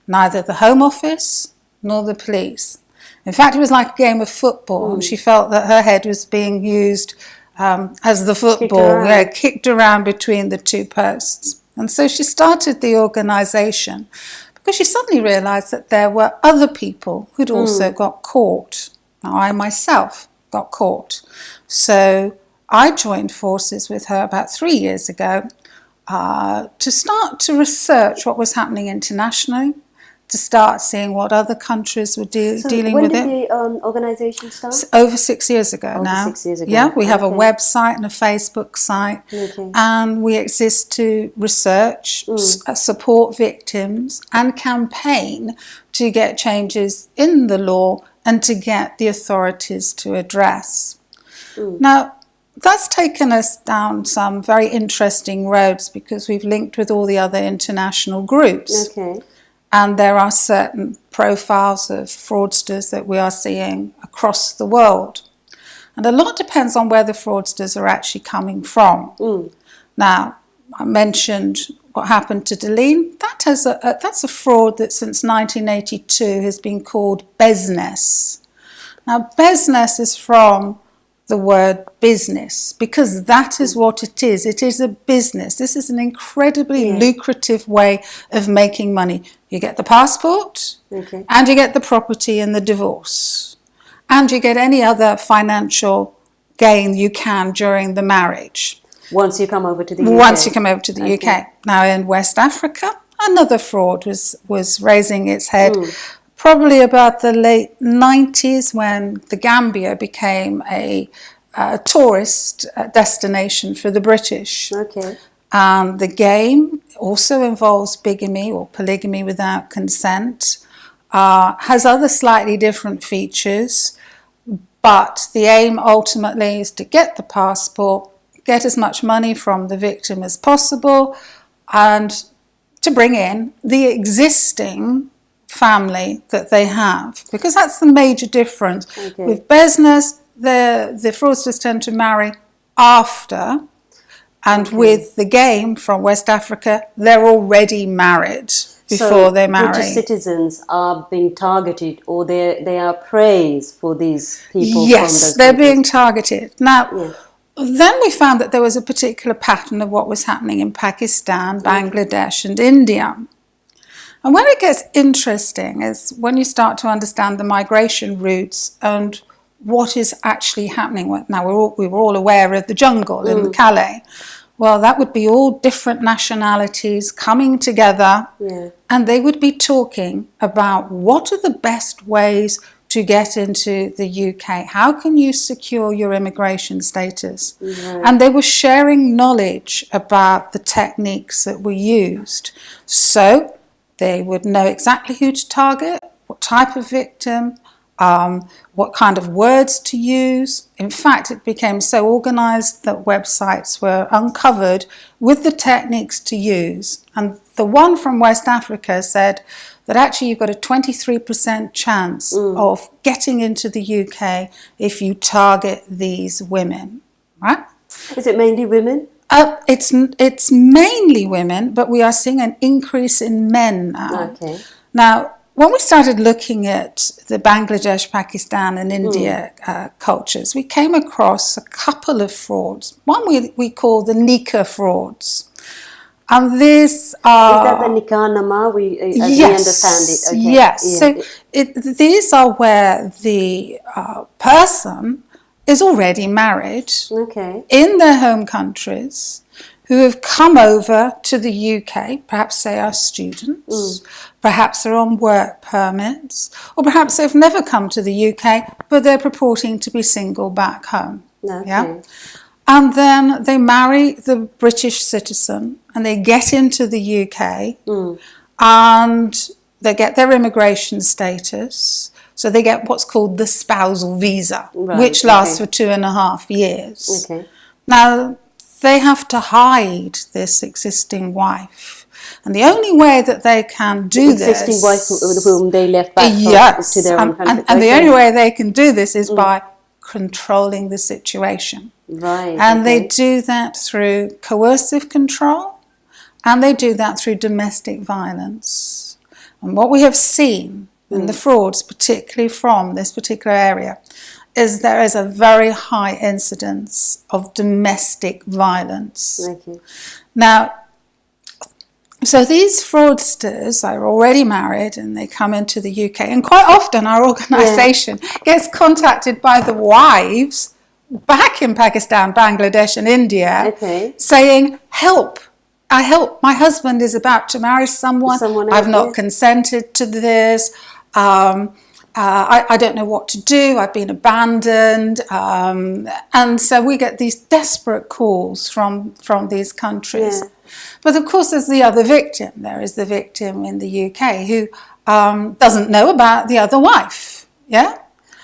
Neither the Home Office nor the police. In fact, it was like a game of football, and she felt that her head was being used as the football, kicked around between the two posts. And so she started the organisation because she suddenly realised that there were other people who'd also got caught. Now, I myself got caught. So I joined forces with her about 3 years ago to start to research what was happening internationally, to start seeing what other countries were dealing with it. When did the organisation start? Over 6 years ago now. 6 years ago. Yeah, we have a website and a Facebook site, and we exist to research, support victims, and campaign to get changes in the law and to get the authorities to address. Now, that's taken us down some very interesting roads because we've linked with all the other international groups. Okay. And there are certain profiles of fraudsters that we are seeing across the world. And a lot depends on where the fraudsters are actually coming from. Now, I mentioned what happened to Deline. That's a fraud that since 1982 has been called business. Now, business is from the word business because that is what it is. It is a business. This is an incredibly lucrative way of making money. You get the passport and you get the property in the divorce and you get any other financial gain you can during the marriage. Once you come over to the UK? Once you come over to the UK. Now in West Africa, another fraud was raising its head. Probably about the late 90s when the Gambia became a tourist destination for the British. Okay. The game also involves bigamy or polygamy without consent, has other slightly different features, but the aim ultimately is to get the passport, get as much money from the victim as possible, and to bring in the existing family that they have, because that's the major difference. With business, the fraudsters tend to marry after, and with the game from West Africa, they're already married before they marry. British citizens are being targeted, or they are praised for these people. Yes, they're being targeted. Now, then we found that there was a particular pattern of what was happening in Pakistan, Bangladesh, and India. And where it gets interesting is when you start to understand the migration routes and what is actually happening. Now, we were all aware of the jungle in Calais. Well, that would be all different nationalities coming together, and they would be talking about what are the best ways to get into the UK. How can you secure your immigration status? And they were sharing knowledge about the techniques that were used. So they would know exactly who to target, what type of victim, what kind of words to use. In fact, it became so organised that websites were uncovered with the techniques to use. And the one from West Africa said that actually you've got a 23% chance of getting into the UK if you target these women, right? Is it mainly women? It's mainly women, but we are seeing an increase in men now. Okay. Now, when we started looking at the Bangladesh, Pakistan and India cultures, we came across a couple of frauds. One we call the Nika frauds. And these are... Is that the nikah nama? As we understand it. Okay. Yes. Yeah. So these are where the person is already married in their home countries, who have come over to the UK, perhaps they are students, perhaps they're on work permits, or perhaps they've never come to the UK, but they're purporting to be single back home. Okay. Yeah? And then they marry the British citizen and they get into the UK and they get their immigration status. So they get what's called the spousal visa, which lasts for 2.5 years. Okay. Now, they have to hide this existing wife. And the only way that they can do this... Existing wife with whom they left back to their own country. And the only way they can do this is by controlling the situation. Right. And they do that through coercive control, and they do that through domestic violence. And what we have seen in the frauds, particularly from this particular area, is there is a very high incidence of domestic violence. Okay. Now, so these fraudsters are already married and they come into the UK, and quite often our organisation gets contacted by the wives back in Pakistan, Bangladesh and India saying, help, my husband is about to marry someone I've not consented to this, I don't know what to do, I've been abandoned, and so we get these desperate calls from these countries. Yeah. But of course there's the other victim. There is the victim in the UK who doesn't know about the other wife, yeah?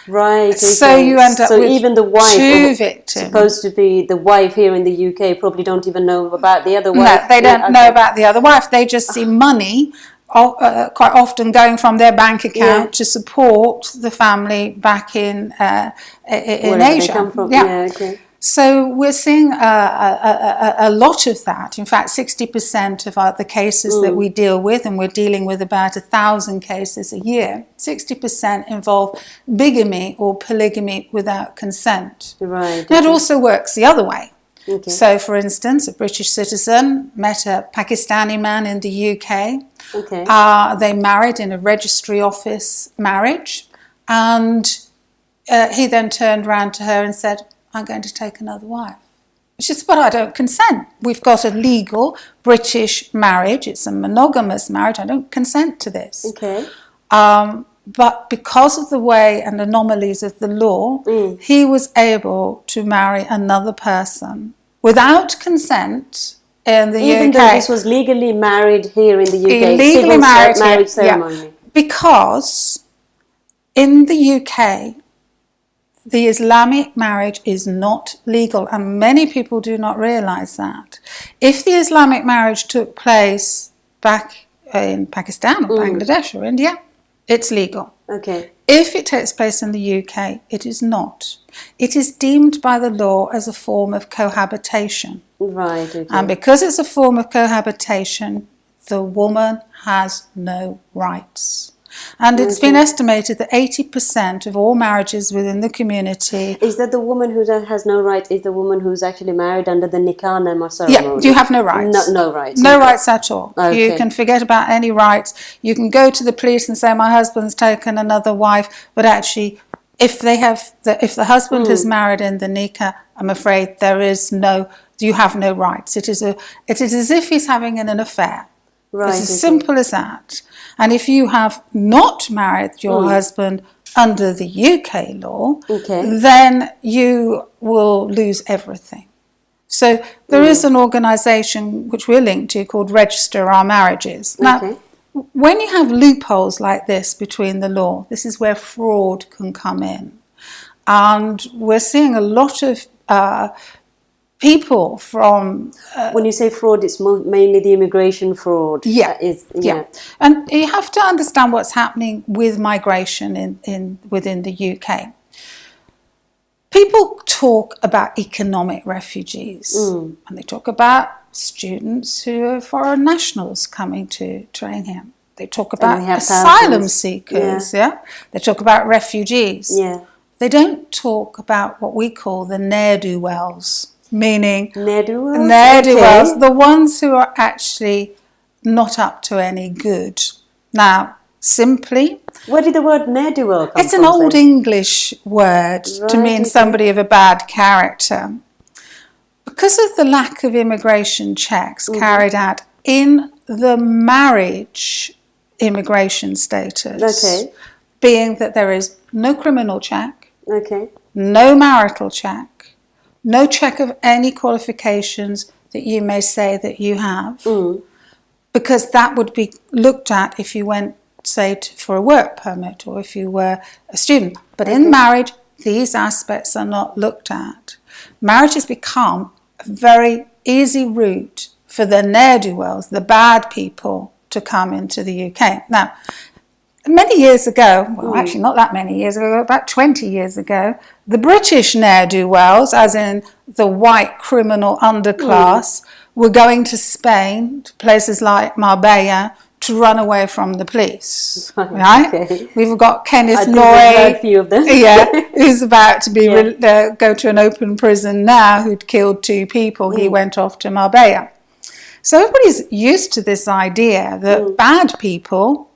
Right. Okay. So you end up with even the wife, two victims. Supposed to be the wife here in the UK, probably don't even know about the other wife. No, they don't know about the other wife. They just see money quite often going from their bank account to support the family back in Asia. They come from. So we're seeing a lot of that. In fact, 60% of the cases that we deal with, and we're dealing with about 1,000 cases a year, 60% involve bigamy or polygamy without consent. Right. That also works the other way. Okay. So, for instance, a British citizen met a Pakistani man in the UK. Okay. They married in a registry office marriage, and he then turned around to her and said, I'm going to take another wife. She said, but I don't consent. We've got a legal British marriage. It's a monogamous marriage. I don't consent to this. Okay. But because of the way and anomalies of the law, he was able to marry another person without consent in the UK. Even though this was legally married here in the UK. Legally married marriage ceremony. Yeah. Because in the UK, the Islamic marriage is not legal, and many people do not realise that. If the Islamic marriage took place back in Pakistan or Bangladesh or India, it's legal. Okay. If it takes place in the UK, it is not. It is deemed by the law as a form of cohabitation. Right. Okay. And because it's a form of cohabitation, the woman has no rights. And it's been estimated that 80% of all marriages within the community... Is that the woman who has no rights, is the woman who's actually married under the nikah nama ceremony? Yeah, you have no rights. No rights. No rights at all. Okay. You can forget about any rights. You can go to the police and say, my husband's taken another wife, but actually, if the husband is married in the nikah, I'm afraid you have no rights. It is as if he's having an affair. Right, it's as simple as that. And if you have not married your husband under the UK law, then you will lose everything. So there is an organisation which we're linked to called Register Our Marriages. Now, when you have loopholes like this between the law, this is where fraud can come in. And we're seeing a lot of people from... when you say fraud, it's mainly the immigration fraud. Yeah. Yeah. And you have to understand what's happening with migration within the UK. People talk about economic refugees, and they talk about students who are foreign nationals coming to train here. They talk about asylum seekers, They talk about refugees. Yeah. They don't talk about what we call the ne'er-do-wells, meaning ne'er-do-wells, the ones who are actually not up to any good. Now, simply... Where did the word ne'er-do-well come from? It's an old English word to mean somebody of a bad character. Because of the lack of immigration checks carried out in the marriage immigration status, being that there is no criminal check, no marital check, no check of any qualifications that you may say that you have, because that would be looked at if you went, say, for a work permit or if you were a student. But in marriage, these aspects are not looked at. Marriage has become a very easy route for the ne'er-do-wells, the bad people, to come into the UK. Now, many years ago, well, actually not that many years ago, about 20 years ago, the British ne'er-do-wells, as in the white criminal underclass, were going to Spain, to places like Marbella, to run away from the police. Right? We've got Kenneth Noy, who's about to be go to an open prison now, who'd killed 2 people. He went off to Marbella. So everybody's used to this idea that bad people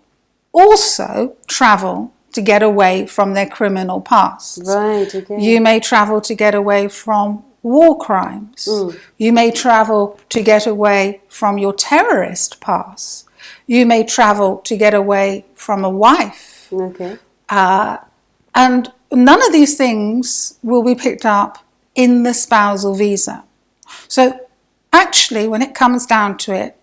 also travel to get away from their criminal past. Right, okay. You may travel to get away from war crimes. You may travel to get away from your terrorist past. You may travel to get away from a wife. And none of these things will be picked up in the spousal visa. So actually, when it comes down to it,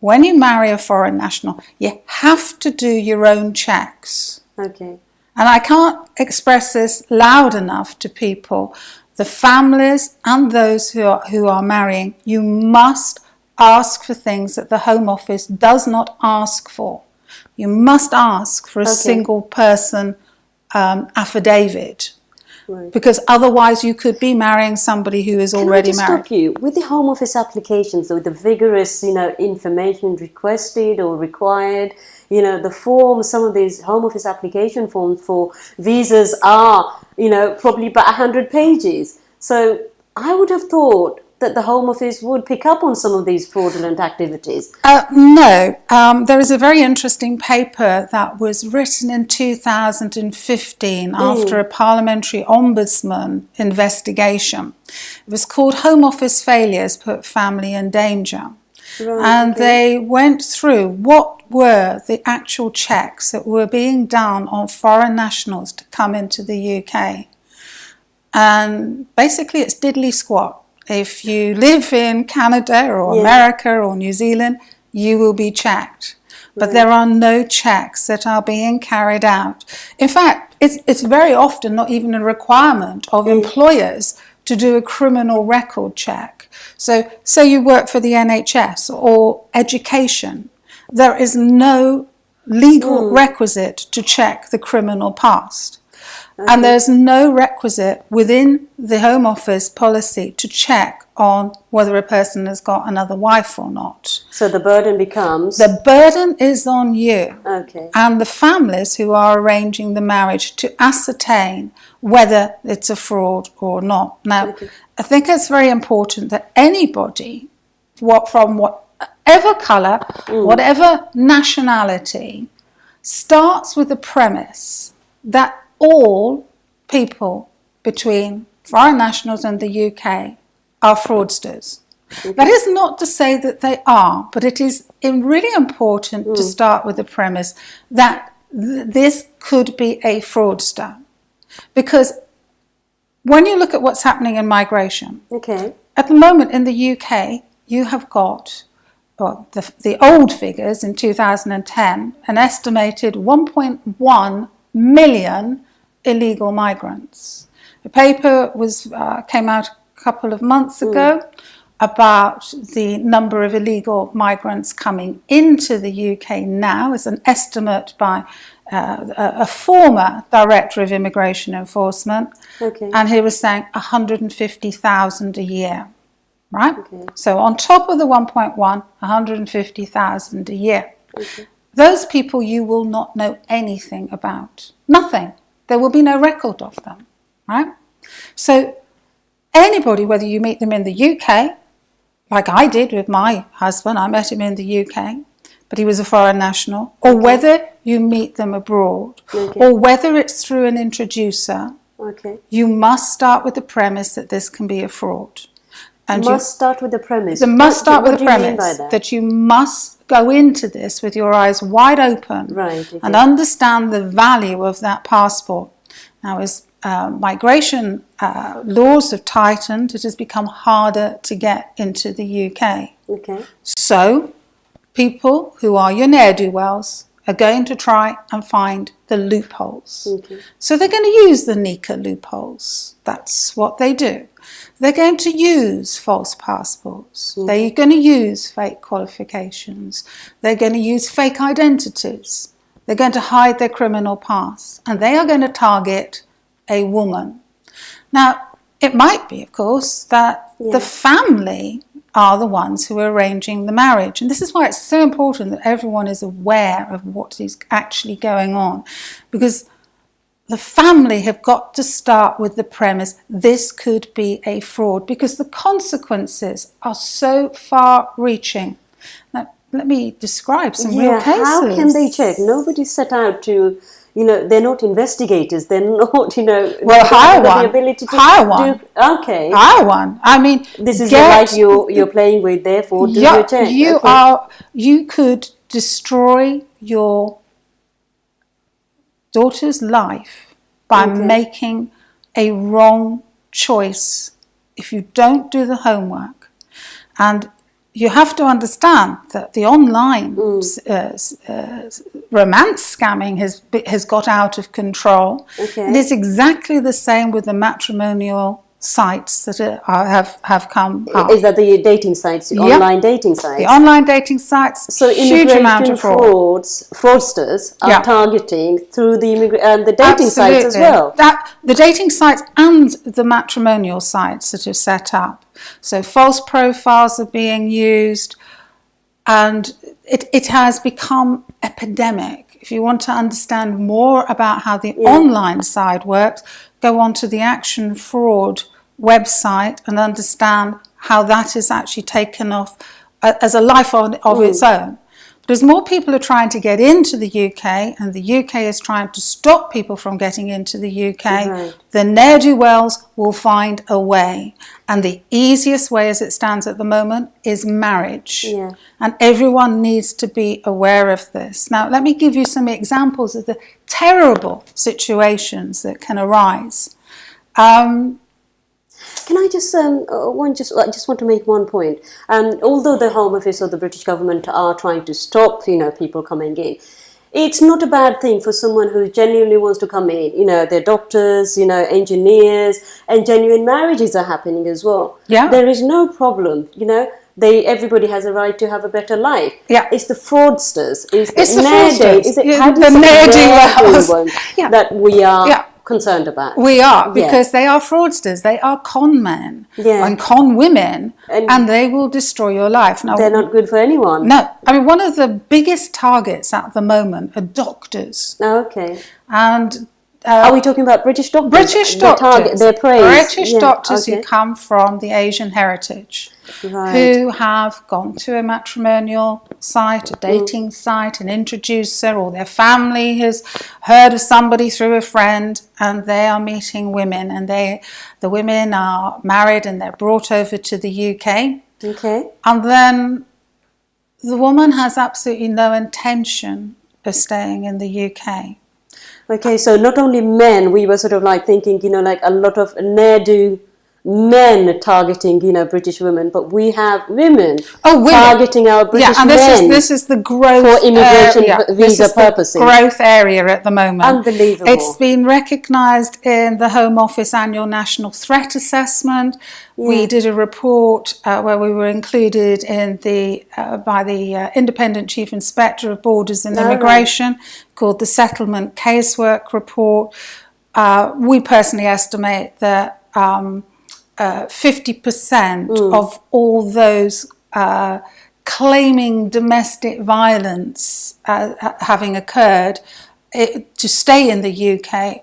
when you marry a foreign national, you have to do your own checks. And I can't express this loud enough to people. The families and those who are marrying, you must ask for things that the Home Office does not ask for. You must ask for a single person affidavit, because otherwise you could be marrying somebody who is already married. Can I just stop you? With the Home Office applications, though, the vigorous, information requested or required, the forms, some of these Home Office application forms for visas are, probably about 100 pages. So I would have thought that the Home Office would pick up on some of these fraudulent activities. No. There is a very interesting paper that was written in 2015 after a parliamentary ombudsman investigation. It was called Home Office Failures Put Family in Danger. And they went through what were the actual checks that were being done on foreign nationals to come into the UK. And basically it's diddly squat. If you live in Canada or America or New Zealand, you will be checked. But there are no checks that are being carried out. In fact, it's very often not even a requirement of employers to do a criminal record check. So say you work for the NHS or education, there is no legal requisite to check the criminal past. And there's no requisite within the Home Office policy to check on whether a person has got another wife or not. So the burden becomes... The burden is on you and the families who are arranging the marriage to ascertain whether it's a fraud or not. Now, I think it's very important that anybody, from whatever colour, whatever nationality, starts with the premise that all people between foreign nationals and the UK are fraudsters. That is not to say that they are, but it is really important to start with the premise that this could be a fraudster. Because when you look at what's happening in migration, at the moment in the UK, you have got well, the old figures in 2010, an estimated 1.1 million illegal migrants. The paper came out a couple of months ago about the number of illegal migrants coming into the UK now. It's an estimate by a former Director of Immigration Enforcement, and he was saying 150,000 a year. Right? Okay. So on top of the 1.1, 150,000 a year. Okay. Those people you will not know anything about. Nothing. There will be no record of them. Right? So anybody, whether you meet them in the UK, like I did with my husband, I met him in the UK, but he was a foreign national, or whether you meet them abroad, or whether it's through an introducer, you must start with the premise that this can be a fraud. And must start with the premise. Must start with the premise that you must go into this with your eyes wide open and understand the value of that passport. Now, as migration laws have tightened, it has become harder to get into the UK. So, people who are your ne'er-do-wells are going to try and find the loopholes. So they're going to use the NICA loopholes. That's what they do. They're going to use false passports. They're going to use fake qualifications. They're going to use fake identities. They're going to hide their criminal past. And they are going to target a woman. Now, it might be, of course, that the family are the ones who are arranging the marriage. And this is why it's so important that everyone is aware of what is actually going on. Because the family have got to start with the premise this could be a fraud, because the consequences are so far-reaching. Now, let me describe some real cases. How can they check? Nobody's set out to, they're not investigators. They're not, Well, hire one. The ability to hire one. Hire one. I mean, this is the life you're playing with. Therefore, do your check. You could destroy your daughter's life by making a wrong choice if you don't do the homework. And you have to understand that the online romance scamming has got out of control. And it's exactly the same with the matrimonial sites that have come up. Is that the dating sites, the online dating sites? The online dating sites, so huge amount of fraudsters are targeting through the dating sites as well. The dating sites and the matrimonial sites that are set up. So false profiles are being used, and it has become epidemic. If you want to understand more about how the online side works, go onto the Action Fraud website and understand how that is actually taken off as a life of its own. But as more people are trying to get into the UK, and the UK is trying to stop people from getting into the UK, the ne'er-do-wells will find a way. And the easiest way as it stands at the moment is marriage. And everyone needs to be aware of this. Now, let me give you some examples of the terrible situations that can arise. Can I just I just want to make one point. Although the Home Office or the British government are trying to stop people coming in, it's not a bad thing for someone who genuinely wants to come in. They're doctors, engineers, and genuine marriages are happening as well. There is no problem. Everybody has a right to have a better life. It's the fraudsters. It's the fraudsters. The ne'er-do-wells that we are concerned about. We are, because they are fraudsters. They are con men and con women, and they will destroy your life. Now, they're not good for anyone. No. I mean, one of the biggest targets at the moment are doctors. And are we talking about British doctors? British doctors. They're praised. British doctors who come from the Asian heritage, who have gone to a matrimonial site, a dating site, an introducer, or their family has heard of somebody through a friend, and they are meeting women, and the women are married and they're brought over to the UK. And then the woman has absolutely no intention of staying in the UK. So not only men, we were sort of like thinking, like a lot of ne'er-do men targeting, British women, but we have women women targeting our British and men. this is the growth for immigration area. visa purposes. Growth area at the moment. Unbelievable. It's been recognised in the Home Office Annual National Threat Assessment. Yeah. We did a report where we were included in by the Independent Chief Inspector of Borders and Immigration, called the Settlement Casework Report. We personally estimate that 50% of all those claiming domestic violence having occurred to stay in the UK,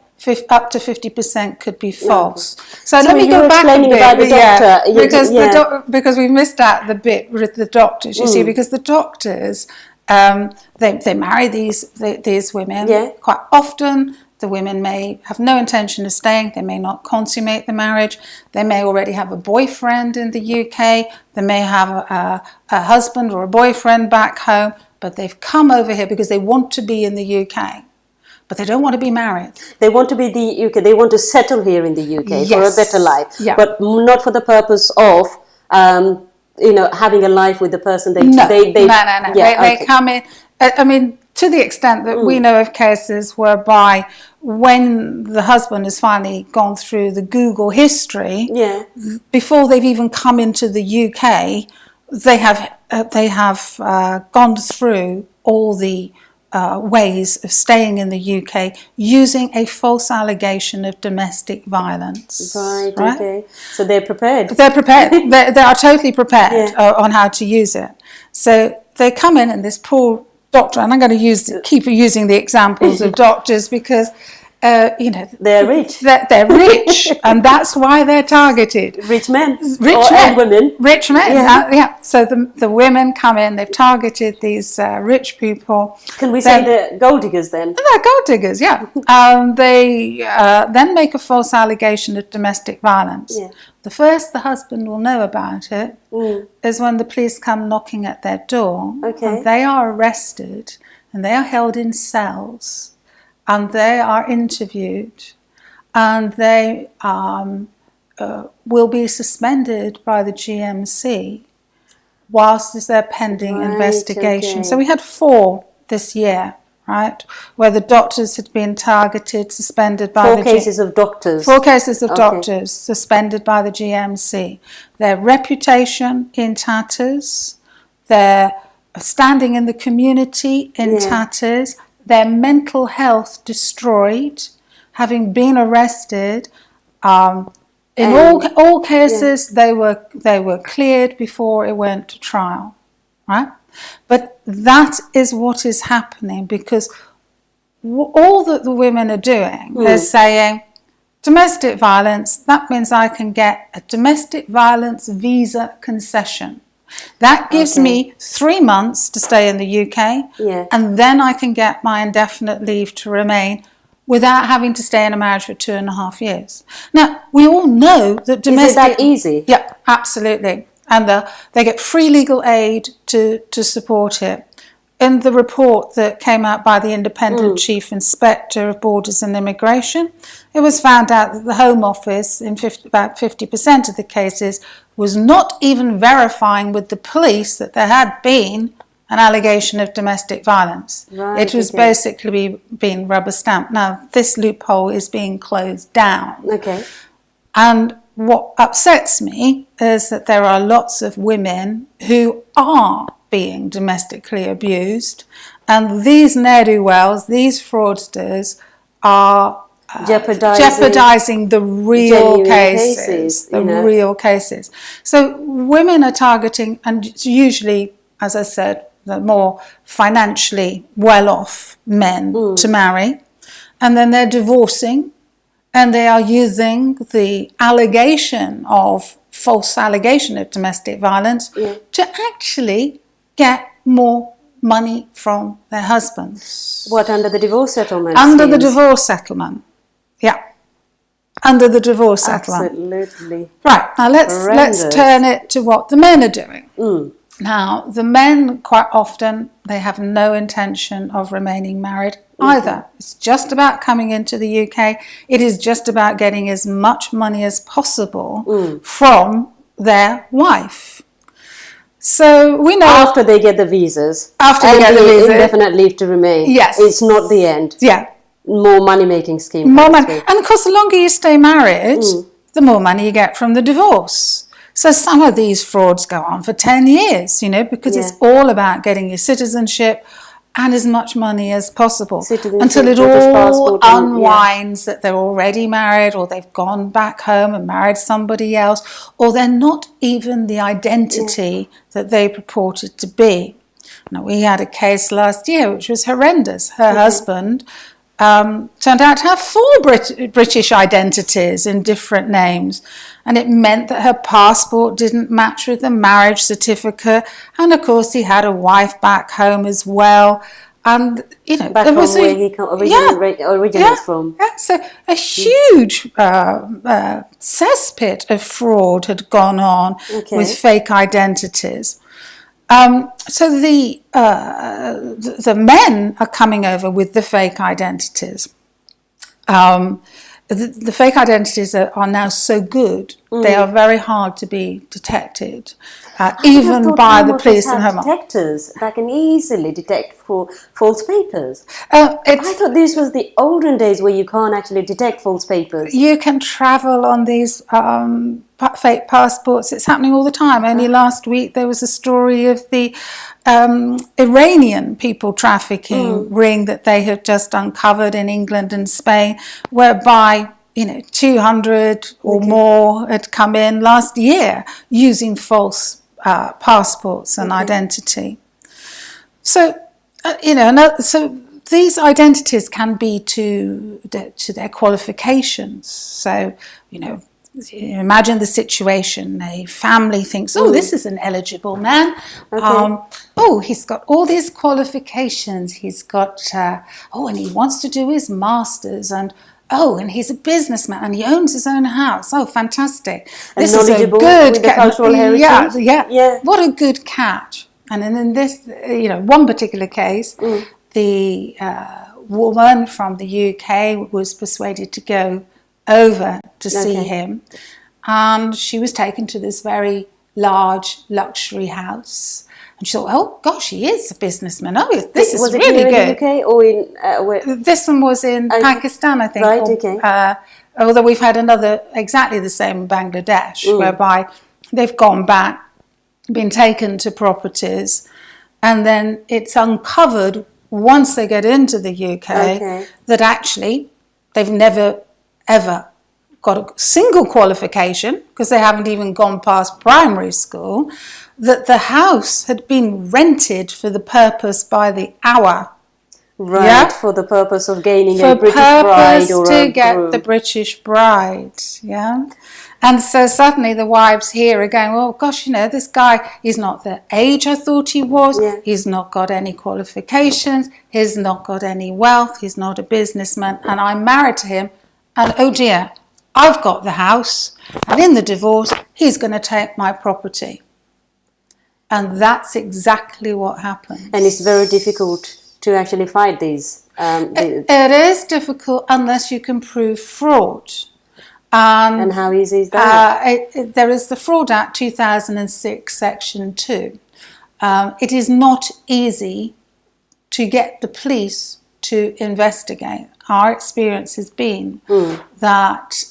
up to 50% could be false. So let me go back a bit. About the doctor. Because we missed out the bit with the doctors. You see, because the doctors they marry these women quite often. The women may have no intention of staying. They may not consummate the marriage. They may already have a boyfriend in the UK. They may have a husband or a boyfriend back home, but they've come over here because they want to be in the UK, but they don't want to be married. They want to be the UK. They want to settle here in the UK for a better life, but not for the purpose of having a life with the person they. No. Yeah, they come in. I mean, to the extent that we know of cases whereby when the husband has finally gone through the Google history, before they've even come into the UK, they have gone through all the ways of staying in the UK using a false allegation of domestic violence. Right. Okay. So they're prepared. They're prepared. they are totally prepared on how to use it. So they come in, and this poor doctor, and I'm going to keep using the examples of doctors because they're rich. They're rich, and that's why they're targeted. Rich men, and women. Rich men. So the women come in. They've targeted these rich people. Can we say they're gold diggers then? They're gold diggers. Yeah. They then make a false allegation of domestic violence. Yeah. The first the husband will know about it is when the police come knocking at their door. Okay. And they are arrested, and they are held in cells, and they are interviewed, and they will be suspended by the GMC whilst they're pending investigation. Okay. So we had 4 this year, right, where the doctors had been targeted, suspended by 4 cases of doctors. 4 cases of doctors suspended by the GMC. Their reputation in tatters, their standing in the community in tatters, their mental health destroyed, having been arrested. In all cases, they were cleared before it went to trial, right? But that is what is happening, because all that the women are doing is saying, domestic violence, that means I can get a domestic violence visa concession. That gives me 3 months to stay in the UK, and then I can get my indefinite leave to remain without having to stay in a marriage for 2.5 years. Now, we all know that domestic... Is it that easy? Yeah, absolutely. And they get free legal aid to support it. In the report that came out by the Independent Chief Inspector of Borders and Immigration, it was found out that the Home Office, in about 50% of the cases, was not even verifying with the police that there had been an allegation of domestic violence. Right, it was basically being rubber stamped. Now, this loophole is being closed down. Okay. And what upsets me is that there are lots of women who are being domestically abused, and these ne'er-do-wells, these fraudsters, are jeopardizing the real cases. Real cases. So women are targeting, and it's usually, as I said, the more financially well-off men to marry, and then they're divorcing, and they are using the false allegation of domestic violence to actually get more money from their husbands. What, under the divorce settlement? Under the divorce settlement. Yeah. Under the divorce settlement. Absolutely. Right. Now let's turn it to what the men are doing. Now, the men, quite often, they have no intention of remaining married either. It's just about coming into the UK. It is just about getting as much money as possible from their wife. So we know... After they get the visas. After they get the visas. Indefinite leave to remain. Yes. It's not the end. Yeah. More money-making scheme. More money. And of course, the longer you stay married, the more money you get from the divorce. So some of these frauds go on for 10 years, because it's all about getting your citizenship and as much money as possible until it all unwinds that they're already married, or they've gone back home and married somebody else, or they're not even the identity that they purported to be. Now, we had a case last year which was horrendous. Her husband turned out to have 4 British identities in different names, and it meant that her passport didn't match with the marriage certificate, and of course he had a wife back home as well, and back there was where he originates from. Yeah, so a huge cesspit of fraud had gone on with fake identities. So the men are coming over with the fake identities. The fake identities are now so good, they are very hard to be detected, even by the police and Home Office. Detectors that can easily detect for false papers. I thought this was the olden days where you can't actually detect false papers. You can travel on these fake passports. It's happening all the time. Only last week there was a story of the Iranian people trafficking ring that they have just uncovered in England and Spain, whereby 200 or more had come in last year using false passports and identity. So so these identities can be to their qualifications. So imagine the situation. A family thinks, this is an eligible man. He's got all these qualifications. He's got, and he wants to do his masters, and he's a businessman, and he owns his own house. Oh, fantastic. This is a good cultural heritage. Yeah. What a good catch. And then in this, one particular case, the woman from the UK was persuaded to go over to see him, and she was taken to this very large luxury house, and she thought, oh gosh, he is a businessman. This is really good. Was it in the UK or in this one was in Pakistan, I think. Right. Although we've had another exactly the same in Bangladesh, whereby they've gone back, been taken to properties, and then it's uncovered once they get into the UK that actually they've never ever got a single qualification, because they haven't even gone past primary school, that the house had been rented for the purpose by the hour. Right, for the purpose of gaining a British bride or to get the British bride, And so suddenly the wives here are going, oh gosh, this guy, he's not the age I thought he was, he's not got any qualifications, he's not got any wealth, he's not a businessman, and I'm married to him, and oh dear, I've got the house, and in the divorce, he's going to take my property. And that's exactly what happens. And it's very difficult to actually fight these. It is difficult unless you can prove fraud. And how easy is that? There is the Fraud Act 2006, Section 2. It is not easy to get the police to investigate. Our experience has been that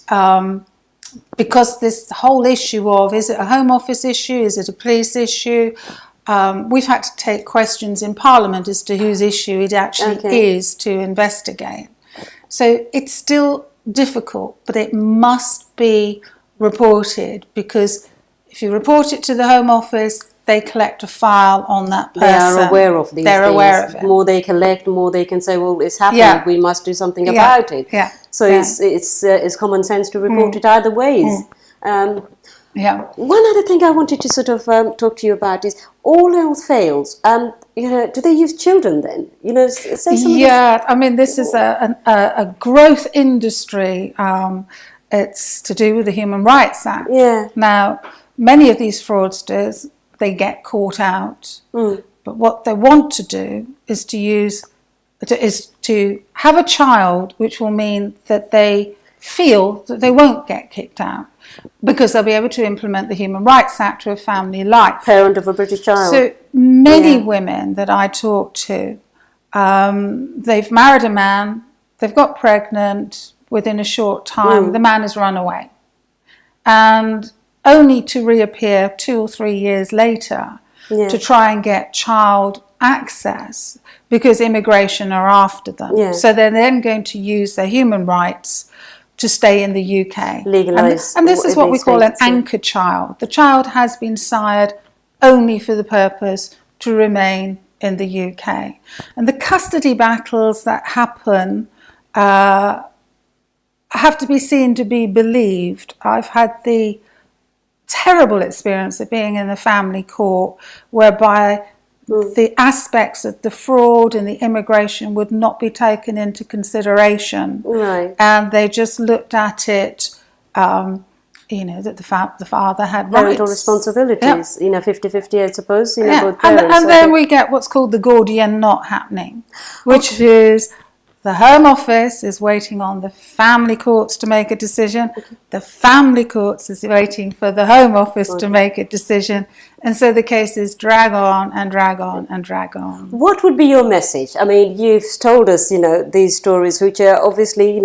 because this whole issue of, is it a Home Office issue, is it a police issue, we've had to take questions in Parliament as to whose issue it actually is to investigate. So it's still difficult, but it must be reported, because if you report it to the Home Office, they collect a file on that person. They are aware of these They're things. Aware of it. The more they collect, the more they can say, well, it's happening, we must do something about it. So it's common sense to report it either ways. One other thing I wanted to sort of talk to you about is, all else fails, do they use children then? Say I mean, this is a growth industry. It's to do with the Human Rights Act. Now, many of these fraudsters, they get caught out. But what they want to do is to have a child, which will mean that they feel that they won't get kicked out because they'll be able to implement the Human Rights Act to a family life. Parent of a British child. So many women that I talk to, they've married a man, they've got pregnant within a short time, the man has run away. And only to reappear 2 or 3 years later to try and get child access because immigration are after them. So they're then going to use their human rights to stay in the UK. Legalise. And this is what we call an anchor child. The child has been sired only for the purpose to remain in the UK. And the custody battles that happen have to be seen to be believed. I've had the terrible experience of being in a family court whereby the aspects of the fraud and the immigration would not be taken into consideration. And they just looked at it, that the father had parental rights. responsibilities, 50-50, I suppose, both parents. And then we get what's called the Gordian knot happening, which is the Home Office is waiting on the family courts to make a decision. The family courts is waiting for the Home Office to make a decision. And so the cases drag on and drag on and drag on. What would be your message? I mean, you've told us, these stories, which are obviously,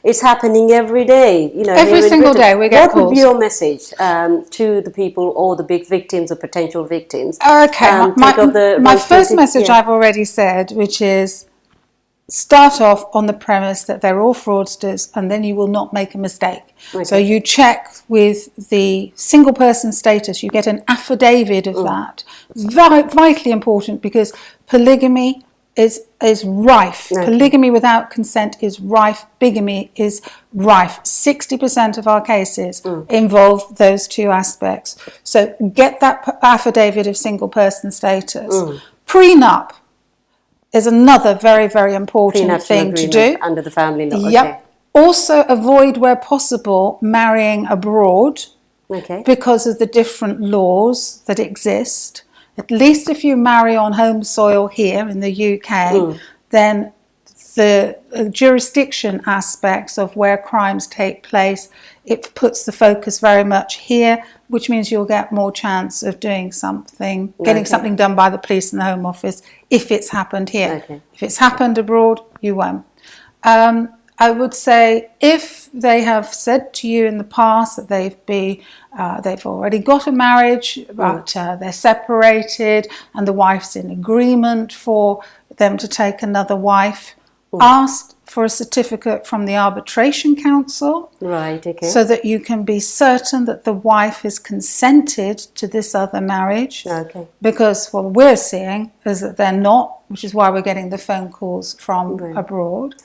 it's happening every day. Every single day we get calls. What would be your message to the people or the big victims or potential victims? Okay, my first message I've already said, which is, start off on the premise that they're all fraudsters and then you will not make a mistake. So you check with the single person status, you get an affidavit of that. Vitally important because polygamy is rife. Polygamy without consent is rife. Bigamy is rife. 60% of our cases involve those two aspects. So get that affidavit of single person status. Prenup is another very, very important thing to do. Under the family law. Yep. Also avoid, where possible, marrying abroad because of the different laws that exist. At least if you marry on home soil here in the UK, then the jurisdiction aspects of where crimes take place, it puts the focus very much here, which means you'll get more chance of doing something, getting something done by the police and the Home Office if it's happened here. If it's happened abroad, you won't. I would say if they have said to you in the past that they've already got a marriage, but they're separated and the wife's in agreement for them to take another wife, ask for a certificate from the Arbitration Council so that you can be certain that the wife has consented to this other marriage. Because what we're seeing is that they're not, which is why we're getting the phone calls from abroad.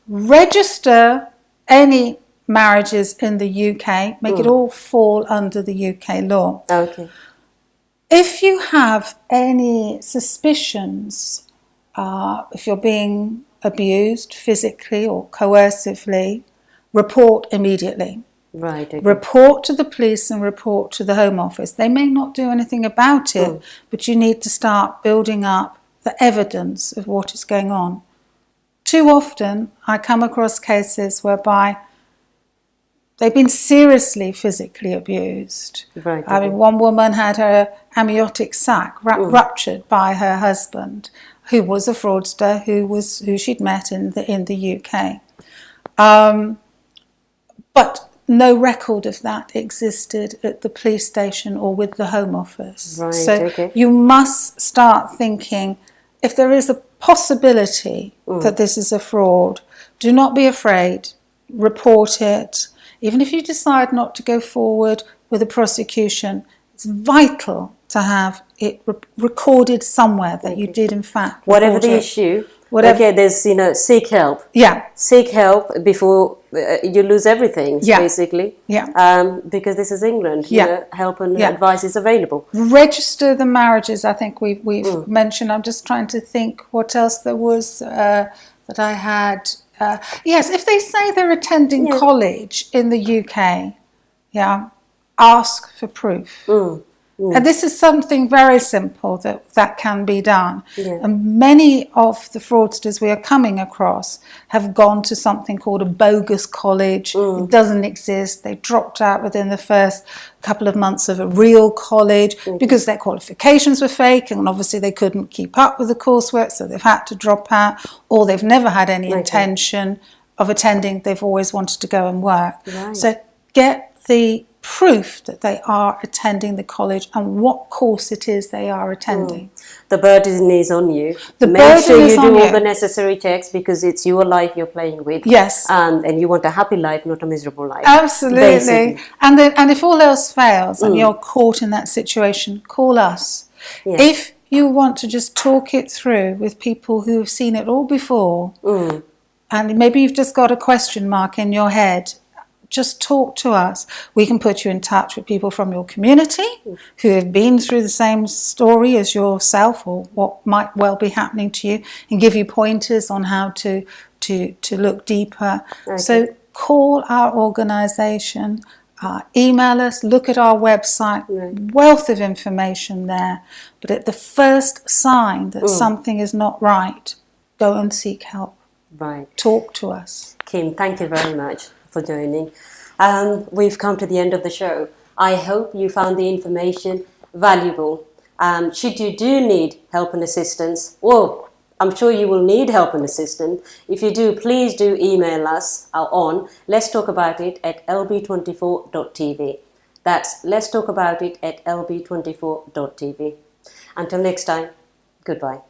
Register any marriages in the UK, make it all fall under the UK law. If you have any suspicions, if you're being abused physically or coercively, report immediately. Report to the police and report to the Home Office. They may not do anything about it, but you need to start building up the evidence of what is going on. Too often I come across cases whereby they've been seriously physically abused. I mean, one woman had her amniotic sac ruptured by her husband, who was a fraudster, who she'd met in the UK. But no record of that existed at the police station or with the Home Office. You must start thinking, if there is a possibility that this is a fraud, do not be afraid, report it. Even if you decide not to go forward with a prosecution, it's vital to have it recorded somewhere that you did in fact. Whatever the issue, there's, seek help. Seek help before you lose everything, basically. Because this is England, help and advice is available. Register the marriages, I think we've mentioned. I'm just trying to think what else there was that I had. Yes, if they say they're attending college in the UK, ask for proof. And this is something very simple that can be done. Yeah. And many of the fraudsters we are coming across have gone to something called a bogus college. It doesn't exist. They dropped out within the first couple of months of a real college because their qualifications were fake, and obviously they couldn't keep up with the coursework, so they've had to drop out, or they've never had any intention of attending. They've always wanted to go and work. Right. So get the proof that they are attending the college and what course it is they are attending. The burden is on you. Make burden sure you is do on all you. the necessary checks, because it's your life you're playing with. Yes. And you want a happy life, not a miserable life. Absolutely. Basically. And if all else fails and you're caught in that situation, call us. Yeah. If you want to just talk it through with people who have seen it all before, and maybe you've just got a question mark in your head, just talk to us. We can put you in touch with people from your community who have been through the same story as yourself, or what might well be happening to you, and give you pointers on how to look deeper. Okay. So call our organisation, email us, look at our website, wealth of information there. But at the first sign that something is not right, go and seek help. Right. Talk to us. Kim, thank you very much for joining. We've come to the end of the show. I hope you found the information valuable. Should you do need help and assistance, well, I'm sure you will need help and assistance. If you do, please do email us on let's talk about it at lb24.tv. That's let's talk about it at lb24.tv. Until next time, goodbye.